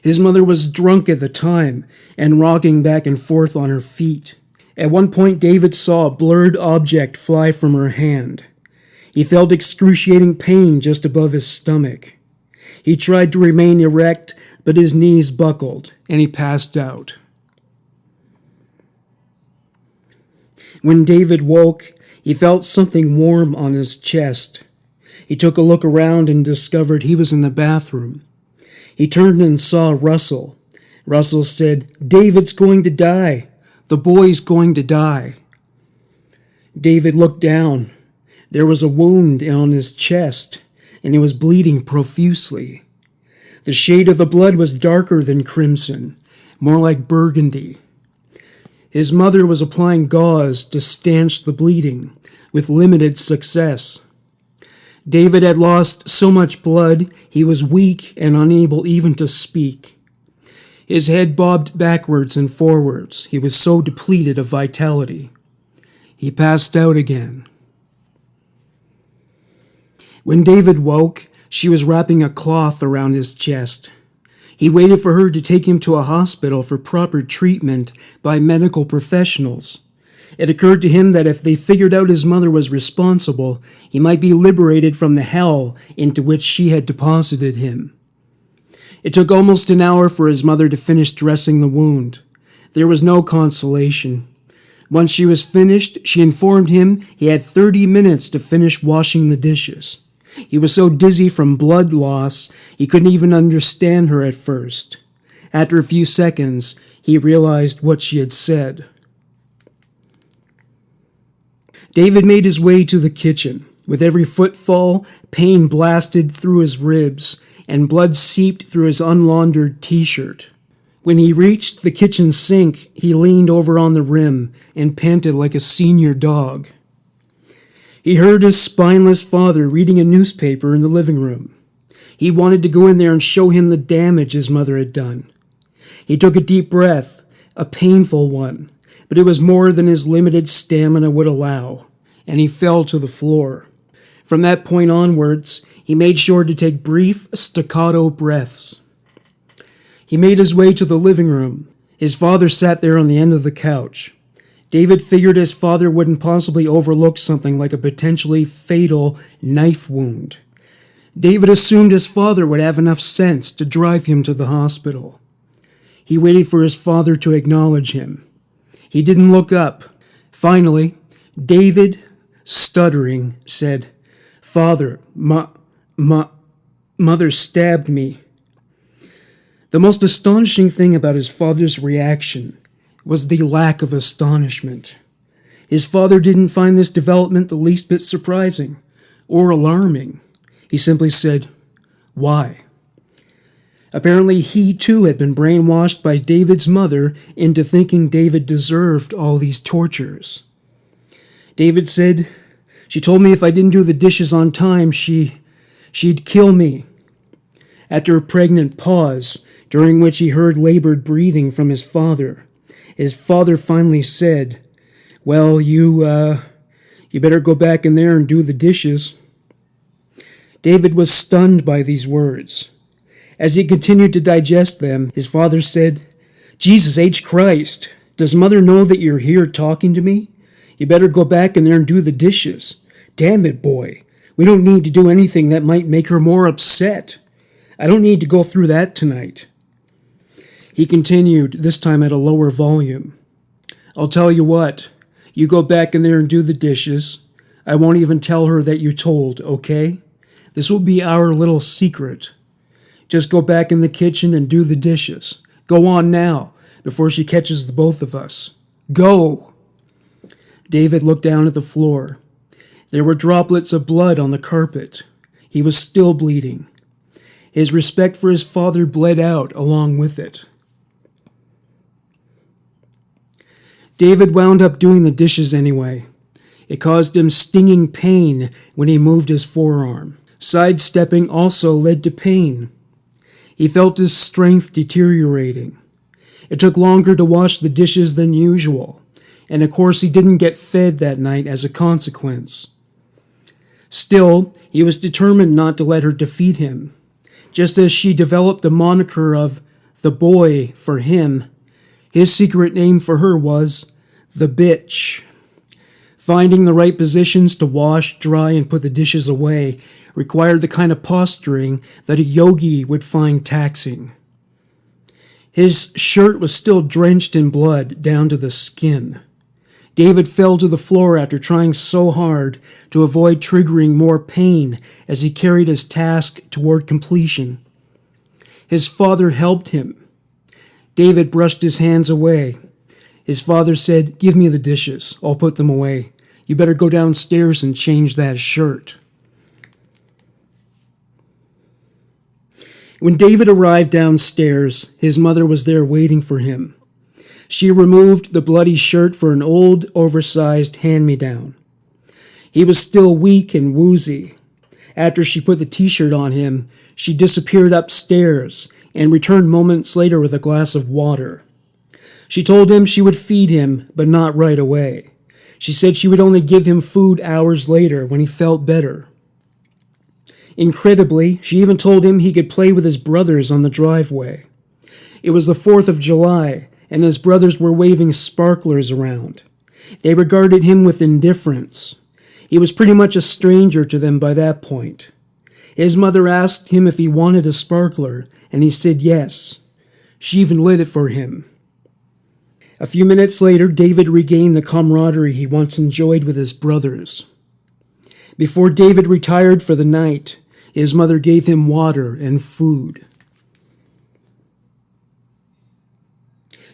His mother was drunk at the time and rocking back and forth on her feet. At one point, David saw a blurred object fly from her hand. He felt excruciating pain just above his stomach. He tried to remain erect, but his knees buckled, and he passed out. When David woke, he felt something warm on his chest. He took a look around and discovered he was in the bathroom. He turned and saw Russell. Russell said, "David's going to die. The boy's going to die." David looked down. There was a wound on his chest, and he was bleeding profusely. The shade of the blood was darker than crimson, more like burgundy. His mother was applying gauze to stanch the bleeding, with limited success. David had lost so much blood, he was weak and unable even to speak. His head bobbed backwards and forwards. He was so depleted of vitality. He passed out again. When David woke, she was wrapping a cloth around his chest. He waited for her to take him to a hospital for proper treatment by medical professionals. It occurred to him that if they figured out his mother was responsible, he might be liberated from the hell into which she had deposited him. It took almost an hour for his mother to finish dressing the wound. There was no consolation. Once she was finished, she informed him he had 30 minutes to finish washing the dishes. He was so dizzy from blood loss, he couldn't even understand her at first. After a few seconds, he realized what she had said. David made his way to the kitchen. With every footfall, pain blasted through his ribs, and blood seeped through his unlaundered t-shirt. When he reached the kitchen sink, he leaned over on the rim and panted like a senior dog. He heard his spineless father reading a newspaper in the living room. He wanted to go in there and show him the damage his mother had done. He took a deep breath, a painful one, but it was more than his limited stamina would allow, and he fell to the floor. From that point onwards, he made sure to take brief, staccato breaths. He made his way to the living room. His father sat there on the end of the couch. David figured his father wouldn't possibly overlook something like a potentially fatal knife wound. David assumed his father would have enough sense to drive him to the hospital. He waited for his father to acknowledge him. He didn't look up. Finally, David, stuttering, said, "Father, mother stabbed me." The most astonishing thing about his father's reaction was the lack of astonishment. His father didn't find this development the least bit surprising or alarming. He simply said, "Why?" Apparently, he too had been brainwashed by David's mother into thinking David deserved all these tortures. David said, "She told me if I didn't do the dishes on time, she'd kill me." After a pregnant pause, during which he heard labored breathing from his father finally said, "Well, you better go back in there and do the dishes." David was stunned by these words. As he continued to digest them, his father said, "Jesus H. Christ, does Mother know that you're here talking to me? You better go back in there and do the dishes. Damn it, boy. We don't need to do anything that might make her more upset. I don't need to go through that tonight." He continued, this time at a lower volume. "I'll tell you what. You go back in there and do the dishes. I won't even tell her that you told, okay? This will be our little secret. Just go back in the kitchen and do the dishes. Go on now, before she catches the both of us. Go!" David looked down at the floor. There were droplets of blood on the carpet. He was still bleeding. His respect for his father bled out along with it. David wound up doing the dishes anyway. It caused him stinging pain when he moved his forearm. Sidestepping also led to pain. He felt his strength deteriorating. It took longer to wash the dishes than usual, and of course he didn't get fed that night as a consequence. Still, he was determined not to let her defeat him. Just as she developed the moniker of the boy for him, his secret name for her was the bitch. Finding the right positions to wash, dry, and put the dishes away required the kind of posturing that a yogi would find taxing. His shirt was still drenched in blood down to the skin. David fell to the floor after trying so hard to avoid triggering more pain as he carried his task toward completion. His father helped him. David brushed his hands away. His father said, "Give me the dishes. I'll put them away. You better go downstairs and change that shirt." When David arrived downstairs, his mother was there waiting for him. She removed the bloody shirt for an old, oversized hand-me-down. He was still weak and woozy. After she put the t-shirt on him, she disappeared upstairs and returned moments later with a glass of water. She told him she would feed him, but not right away. She said she would only give him food hours later when he felt better. Incredibly, she even told him he could play with his brothers on the driveway. It was the 4th of July, and his brothers were waving sparklers around. They regarded him with indifference. He was pretty much a stranger to them by that point. His mother asked him if he wanted a sparkler, and he said yes. She even lit it for him. A few minutes later, David regained the camaraderie he once enjoyed with his brothers. Before David retired for the night, his mother gave him water and food.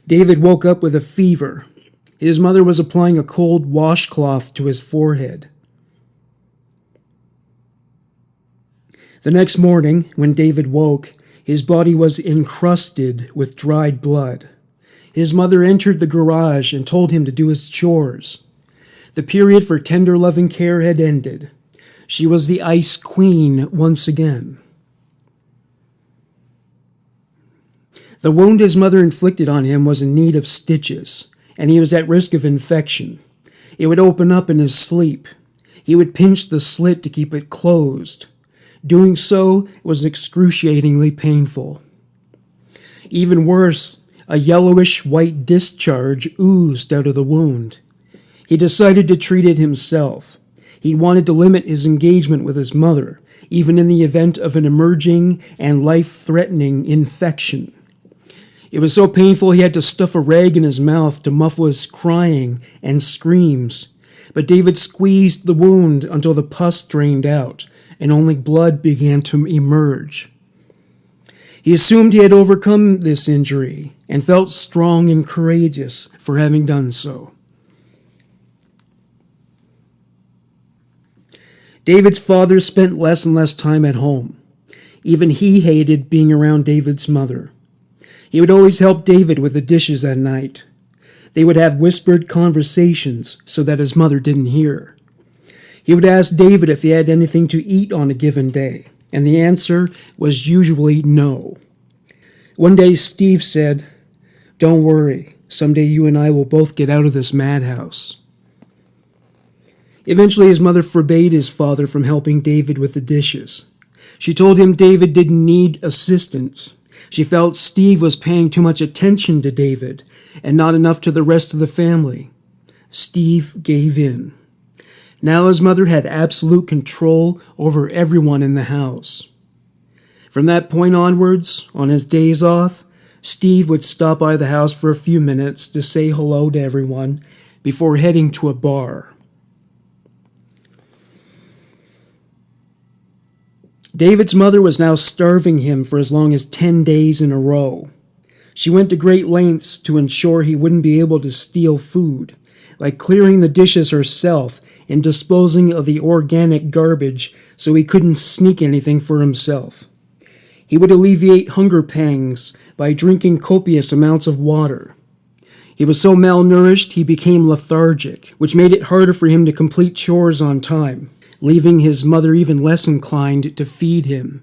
David woke up with a fever. His mother was applying a cold washcloth to his forehead. The next morning, when David woke, his body was encrusted with dried blood. His mother entered the garage and told him to do his chores. The period for tender loving care had ended. She was the ice queen once again. The wound his mother inflicted on him was in need of stitches, and he was at risk of infection. It would open up in his sleep. He would pinch the slit to keep it closed. Doing so was excruciatingly painful. Even worse, a yellowish-white discharge oozed out of the wound. He decided to treat it himself. He wanted to limit his engagement with his mother, even in the event of an emerging and life-threatening infection. It was so painful he had to stuff a rag in his mouth to muffle his crying and screams. But David squeezed the wound until the pus drained out, and only blood began to emerge. He assumed he had overcome this injury, and felt strong and courageous for having done so. David's father spent less and less time at home. Even he hated being around David's mother. He would always help David with the dishes at night. They would have whispered conversations so that his mother didn't hear. He would ask David if he had anything to eat on a given day, and the answer was usually no. One day Steve said, "Don't worry, someday you and I will both get out of this madhouse." Eventually his mother forbade his father from helping David with the dishes. She told him David didn't need assistance. She felt Steve was paying too much attention to David and not enough to the rest of the family. Steve gave in. Now his mother had absolute control over everyone in the house. From that point onwards, on his days off, Steve would stop by the house for a few minutes to say hello to everyone before heading to a bar. David's mother was now starving him for as long as 10 days in a row. She went to great lengths to ensure he wouldn't be able to steal food, like clearing the dishes herself and disposing of the organic garbage so he couldn't sneak anything for himself. He would alleviate hunger pangs by drinking copious amounts of water. He was so malnourished he became lethargic, which made it harder for him to complete chores on time, leaving his mother even less inclined to feed him.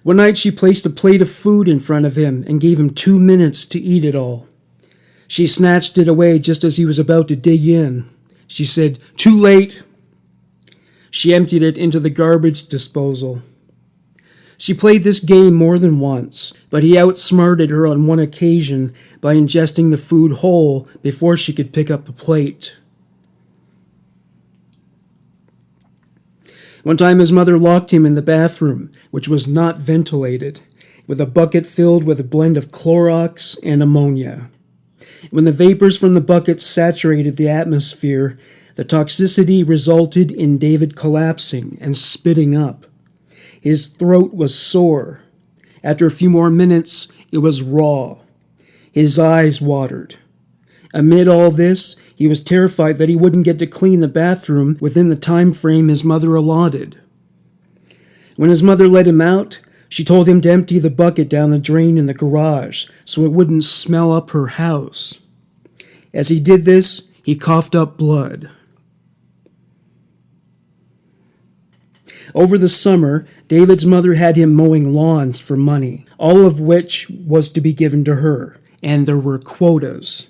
One night she placed a plate of food in front of him and gave him 2 minutes to eat it all. She snatched it away just as he was about to dig in. She said, "Too late." She emptied it into the garbage disposal. She played this game more than once, but he outsmarted her on one occasion by ingesting the food whole before she could pick up the plate. One time his mother locked him in the bathroom, which was not ventilated, with a bucket filled with a blend of Clorox and ammonia. When the vapors from the bucket saturated the atmosphere, the toxicity resulted in David collapsing and spitting up. His throat was sore. After a few more minutes, it was raw. His eyes watered. Amid all this, he was terrified that he wouldn't get to clean the bathroom within the time frame his mother allotted. When his mother let him out, she told him to empty the bucket down the drain in the garage so it wouldn't smell up her house. As he did this, he coughed up blood. Over the summer, David's mother had him mowing lawns for money, all of which was to be given to her, and there were quotas.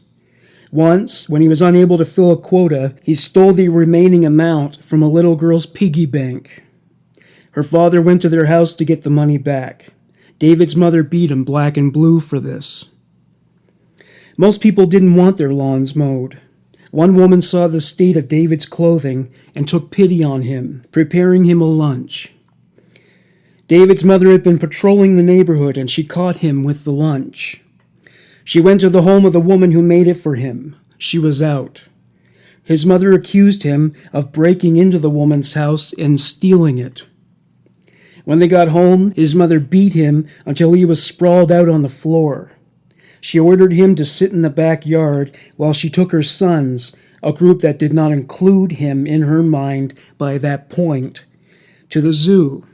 Once, when he was unable to fill a quota, he stole the remaining amount from a little girl's piggy bank. Her father went to their house to get the money back. David's mother beat him black and blue for this. Most people didn't want their lawns mowed. One woman saw the state of David's clothing and took pity on him, preparing him a lunch. David's mother had been patrolling the neighborhood and she caught him with the lunch. She went to the home of the woman who made it for him. She was out. His mother accused him of breaking into the woman's house and stealing it. When they got home, his mother beat him until he was sprawled out on the floor. She ordered him to sit in the backyard while she took her sons, a group that did not include him in her mind by that point, to the zoo.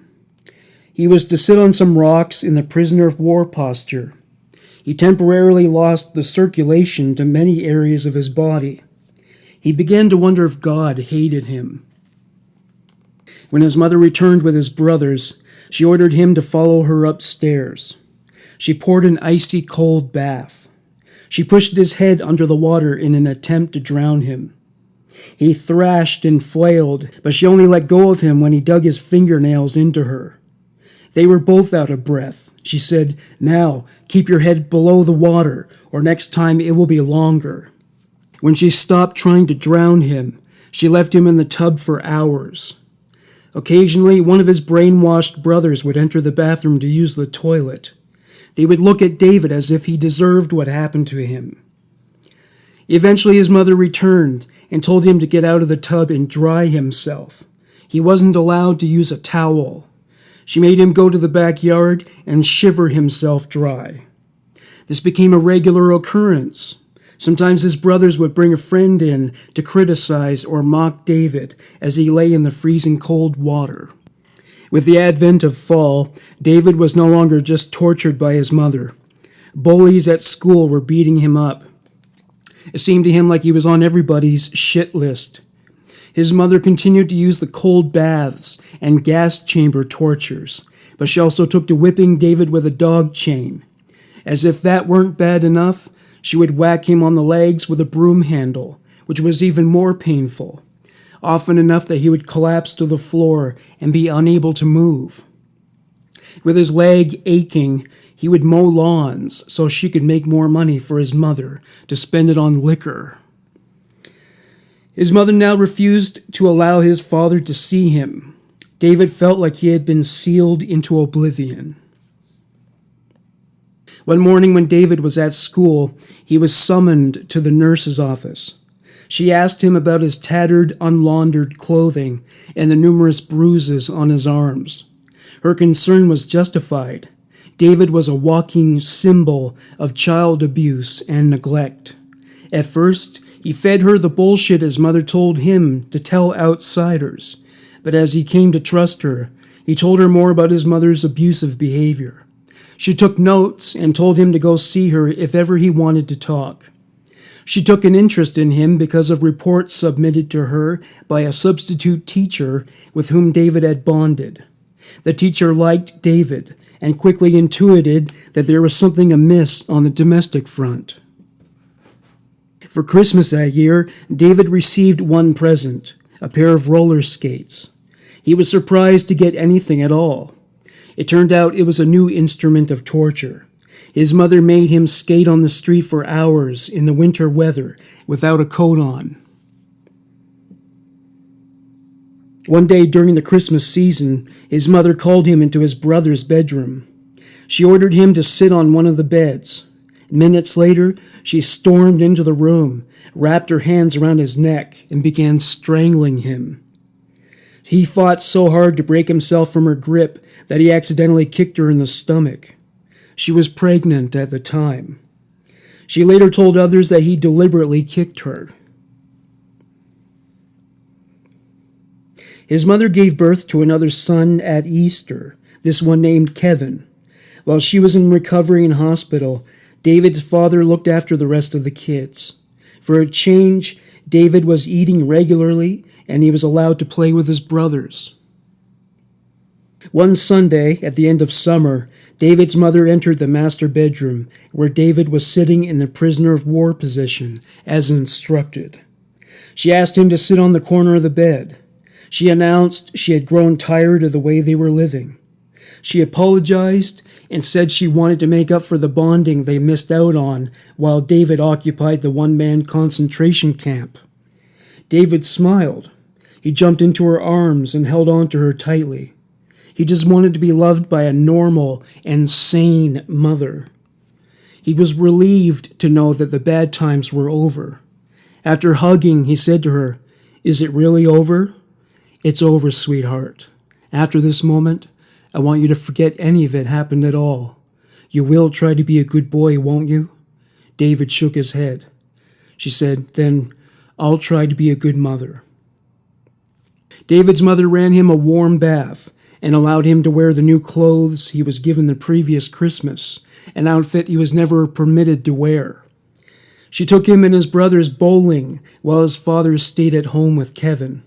He was to sit on some rocks in the prisoner of war posture. He temporarily lost the circulation to many areas of his body. He began to wonder if God hated him. When his mother returned with his brothers, she ordered him to follow her upstairs. She poured an icy cold bath. She pushed his head under the water in an attempt to drown him. He thrashed and flailed, but she only let go of him when he dug his fingernails into her. They were both out of breath. She said, "Now, keep your head below the water, or next time it will be longer." When she stopped trying to drown him, she left him in the tub for hours. Occasionally, one of his brainwashed brothers would enter the bathroom to use the toilet. They would look at David as if he deserved what happened to him. Eventually, his mother returned and told him to get out of the tub and dry himself. He wasn't allowed to use a towel. She made him go to the backyard and shiver himself dry. This became a regular occurrence. Sometimes his brothers would bring a friend in to criticize or mock David as he lay in the freezing cold water. With the advent of fall, David was no longer just tortured by his mother. Bullies at school were beating him up. It seemed to him like he was on everybody's shit list. His mother continued to use the cold baths and gas chamber tortures, but she also took to whipping David with a dog chain. As if that weren't bad enough, she would whack him on the legs with a broom handle, which was even more painful, often enough that he would collapse to the floor and be unable to move. With his leg aching, he would mow lawns so she could make more money for his mother to spend it on liquor. His mother now refused to allow his father to see him. David felt like he had been sealed into oblivion. One morning when David was at school, he was summoned to the nurse's office. She asked him about his tattered, unlaundered clothing and the numerous bruises on his arms. Her concern was justified. David was a walking symbol of child abuse and neglect. At first, he fed her the bullshit his mother told him to tell outsiders, but as he came to trust her, he told her more about his mother's abusive behavior. She took notes and told him to go see her if ever he wanted to talk. She took an interest in him because of reports submitted to her by a substitute teacher with whom David had bonded. The teacher liked David and quickly intuited that there was something amiss on the domestic front. For Christmas that year, David received one present, a pair of roller skates. He was surprised to get anything at all. It turned out it was a new instrument of torture. His mother made him skate on the street for hours in the winter weather without a coat on. One day during the Christmas season, his mother called him into his brother's bedroom. She ordered him to sit on one of the beds. Minutes later, she stormed into the room, wrapped her hands around his neck, and began strangling him. He fought so hard to break himself from her grip that he accidentally kicked her in the stomach. She was pregnant at the time. She later told others that he deliberately kicked her. His mother gave birth to another son at Easter, this one named Kevin. While she was in recovery in hospital, David's father looked after the rest of the kids. For a change, David was eating regularly, and he was allowed to play with his brothers. One Sunday, at the end of summer, David's mother entered the master bedroom, where David was sitting in the prisoner of war position, as instructed. She asked him to sit on the corner of the bed. She announced she had grown tired of the way they were living. She apologized and said she wanted to make up for the bonding they missed out on while David occupied the one-man concentration camp. David smiled. He jumped into her arms and held on to her tightly. He just wanted to be loved by a normal and sane mother. He was relieved to know that the bad times were over. After hugging, he said to her, "Is it really over?" "It's over, sweetheart. After this moment, I want you to forget any of it happened at all. You will try to be a good boy, won't you?" David shook his head. She said, "Then I'll try to be a good mother." David's mother ran him a warm bath and allowed him to wear the new clothes he was given the previous Christmas, an outfit he was never permitted to wear. She took him and his brothers bowling while his father stayed at home with Kevin.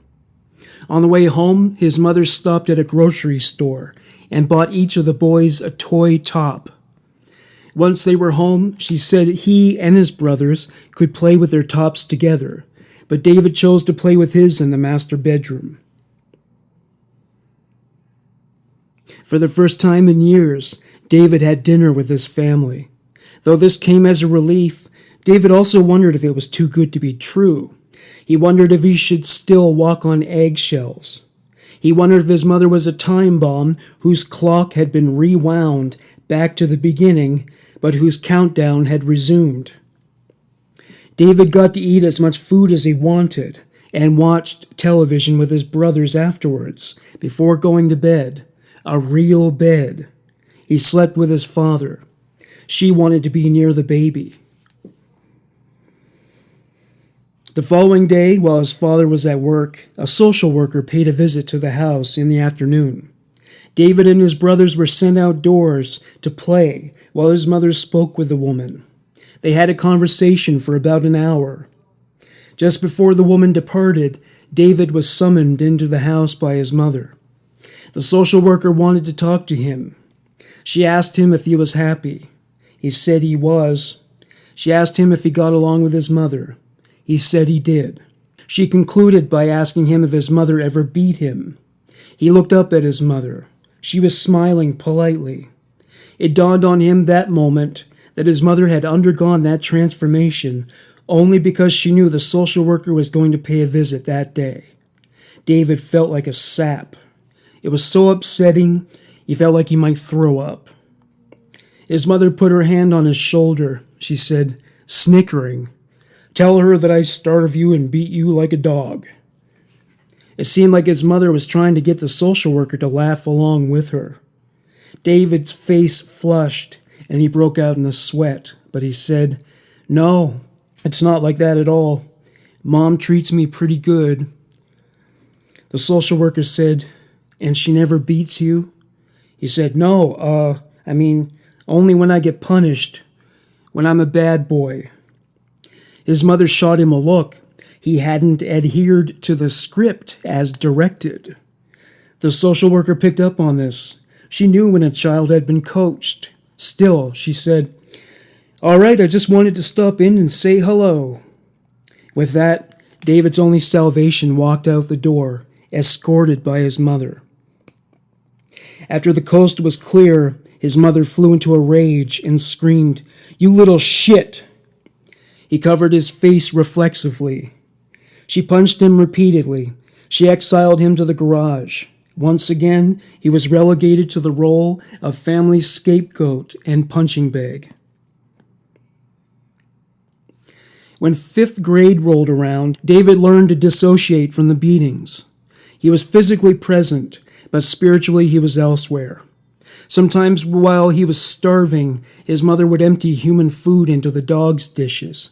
On the way home, his mother stopped at a grocery store and bought each of the boys a toy top. Once they were home, she said he and his brothers could play with their tops together, but David chose to play with his in the master bedroom. For the first time in years, David had dinner with his family. Though this came as a relief, David also wondered if it was too good to be true. He wondered if he should still walk on eggshells. He wondered if his mother was a time bomb whose clock had been rewound back to the beginning, but whose countdown had resumed. David got to eat as much food as he wanted and watched television with his brothers afterwards, before going to bed. A real bed. He slept with his father. She wanted to be near the baby. The following day, while his father was at work, a social worker paid a visit to the house in the afternoon. David and his brothers were sent outdoors to play while his mother spoke with the woman. They had a conversation for about an hour. Just before the woman departed, David was summoned into the house by his mother. The social worker wanted to talk to him. She asked him if he was happy. He said he was. She asked him if he got along with his mother. He said he did. She concluded by asking him if his mother ever beat him. He looked up at his mother. She was smiling politely. It dawned on him that moment that his mother had undergone that transformation only because she knew the social worker was going to pay a visit that day. David felt like a sap. It was so upsetting, he felt like he might throw up. His mother put her hand on his shoulder. She said, snickering, "Tell her that I starve you and beat you like a dog." It seemed like his mother was trying to get the social worker to laugh along with her. David's face flushed, and he broke out in a sweat, but he said, "No, it's not like that at all. Mom treats me pretty good." The social worker said, "And she never beats you?" He said, "No, only when I get punished, when I'm a bad boy." His mother shot him a look. He hadn't adhered to the script as directed. The social worker picked up on this. She knew when a child had been coached. Still, she said, "All right, I just wanted to stop in and say hello." With that, David's only salvation walked out the door, escorted by his mother. After the coast was clear, his mother flew into a rage and screamed, "You little shit!" He covered his face reflexively. She punched him repeatedly. She exiled him to the garage. Once again, he was relegated to the role of family scapegoat and punching bag. When 5th grade rolled around, David learned to dissociate from the beatings. He was physically present, but spiritually he was elsewhere. Sometimes while he was starving, his mother would empty human food into the dogs' dishes.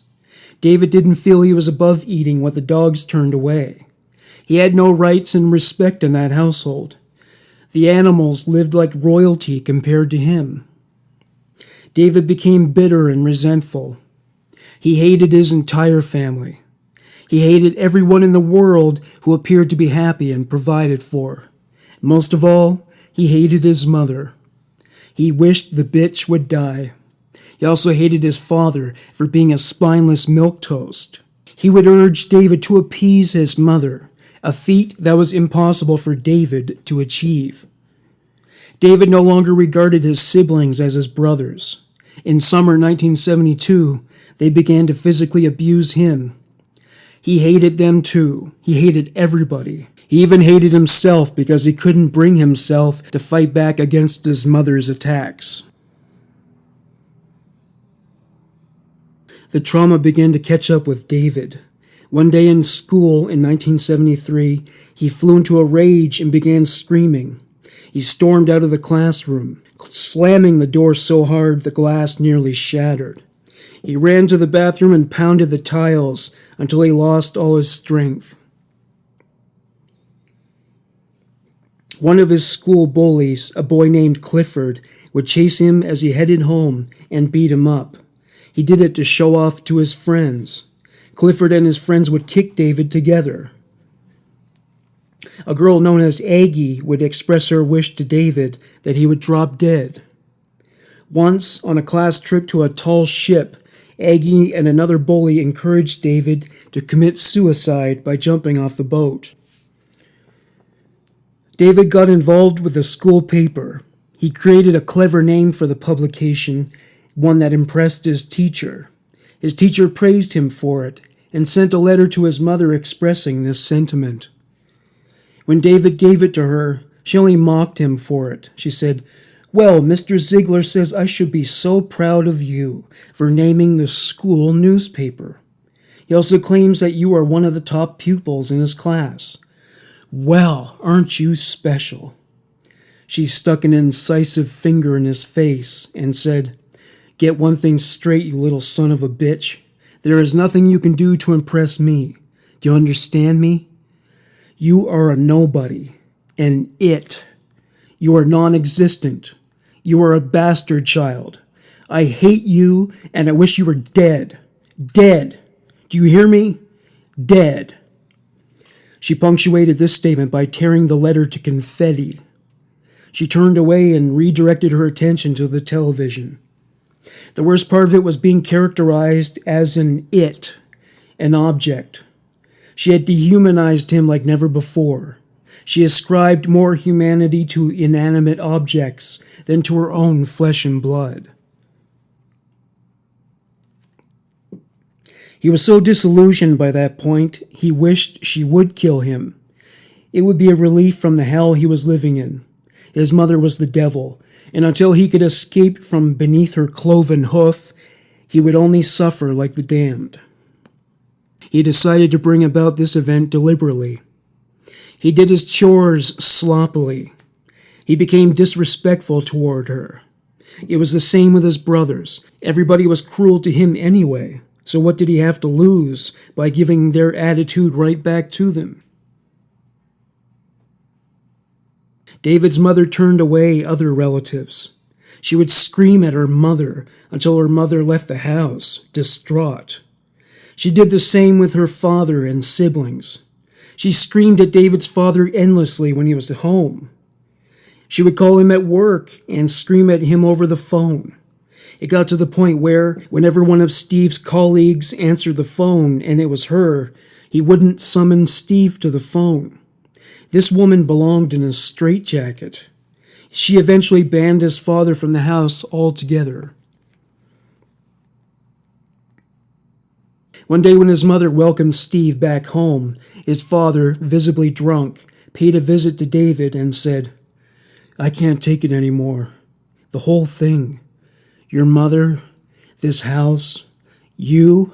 David didn't feel he was above eating what the dogs turned away. He had no rights and respect in that household. The animals lived like royalty compared to him. David became bitter and resentful. He hated his entire family. He hated everyone in the world who appeared to be happy and provided for. Most of all, he hated his mother. He wished the bitch would die. He also hated his father for being a spineless milquetoast. He would urge David to appease his mother, a feat that was impossible for David to achieve. David no longer regarded his siblings as his brothers. In summer 1972, they began to physically abuse him. He hated them too. He hated everybody. He even hated himself because he couldn't bring himself to fight back against his mother's attacks. The trauma began to catch up with David. One day in school in 1973, he flew into a rage and began screaming. He stormed out of the classroom, slamming the door so hard the glass nearly shattered. He ran to the bathroom and pounded the tiles until he lost all his strength. One of his school bullies, a boy named Clifford, would chase him as he headed home and beat him up. He did it to show off to his friends. Clifford and his friends would kick David together. A girl known as Aggie would express her wish to David that he would drop dead. Once, on a class trip to a tall ship, Aggie and another bully encouraged David to commit suicide by jumping off the boat. David got involved with the school paper. He created a clever name for the publication, one that impressed his teacher. His teacher praised him for it and sent a letter to his mother expressing this sentiment. When David gave it to her, she only mocked him for it. She said, "Well, Mr. Ziegler says I should be so proud of you for naming the school newspaper. He also claims that you are one of the top pupils in his class. Well, aren't you special?" She stuck an incisive finger in his face and said, "Get one thing straight, you little son of a bitch. There is nothing you can do to impress me. Do you understand me? You are a nobody. An it. You are non-existent. You are a bastard child. I hate you, and I wish you were dead. Dead. Do you hear me? Dead. She punctuated this statement by tearing the letter to confetti. She turned away and redirected her attention to the television. The worst part of it was being characterized as an object. She had dehumanized him like never before. She ascribed more humanity to inanimate objects than to her own flesh and blood. He was so disillusioned by that point, he wished she would kill him. It would be a relief from the hell he was living in. His mother was the devil, and until he could escape from beneath her cloven hoof, he would only suffer like the damned. He decided to bring about this event deliberately. He did his chores sloppily. He became disrespectful toward her. It was the same with his brothers. Everybody was cruel to him anyway, so what did he have to lose by giving their attitude right back to them? David's mother turned away other relatives. She would scream at her mother until her mother left the house, distraught. She did the same with her father and siblings. She screamed at David's father endlessly when he was at home. She would call him at work and scream at him over the phone. It got to the point where, whenever one of Steve's colleagues answered the phone and it was her, he wouldn't summon Steve to the phone. This woman belonged in a straitjacket. She eventually banned his father from the house altogether. One day when his mother welcomed Steve back home, his father, visibly drunk, paid a visit to David and said, "I can't take it anymore. The whole thing. Your mother, this house, you.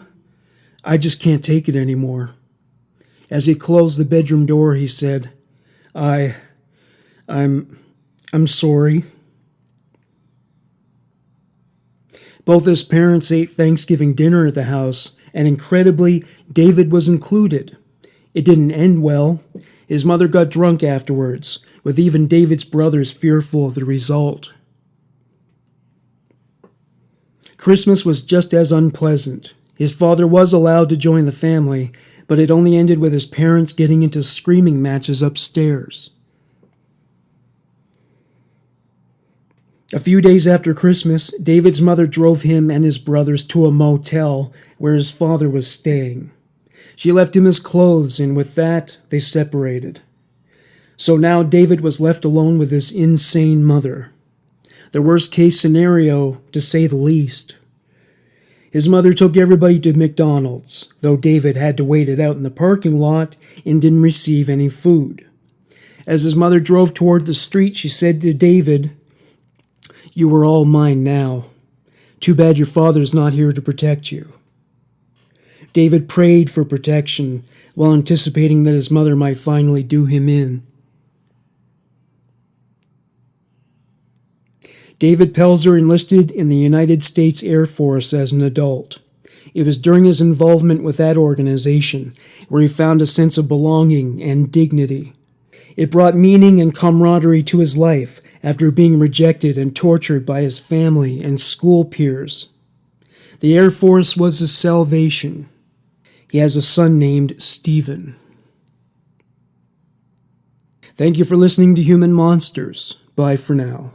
I just can't take it anymore." As he closed the bedroom door, he said, I'm sorry. Both his parents ate Thanksgiving dinner at the house, and incredibly, David was included. It didn't end well. His mother got drunk afterwards, with even David's brothers fearful of the result. Christmas was just as unpleasant. His father was allowed to join the family, but it only ended with his parents getting into screaming matches upstairs. A few days after Christmas, David's mother drove him and his brothers to a motel where his father was staying. She left him his clothes, and with that, they separated. So now David was left alone with his insane mother. The worst-case scenario, to say the least. His mother took everybody to McDonald's, though David had to wait it out in the parking lot and didn't receive any food. As his mother drove toward the street, she said to David, "You are all mine now. Too bad your father's not here to protect you." David prayed for protection while anticipating that his mother might finally do him in. David Pelzer enlisted in the United States Air Force as an adult. It was during his involvement with that organization where he found a sense of belonging and dignity. It brought meaning and camaraderie to his life after being rejected and tortured by his family and school peers. The Air Force was his salvation. He has a son named Stephen. Thank you for listening to Human Monsters. Bye for now.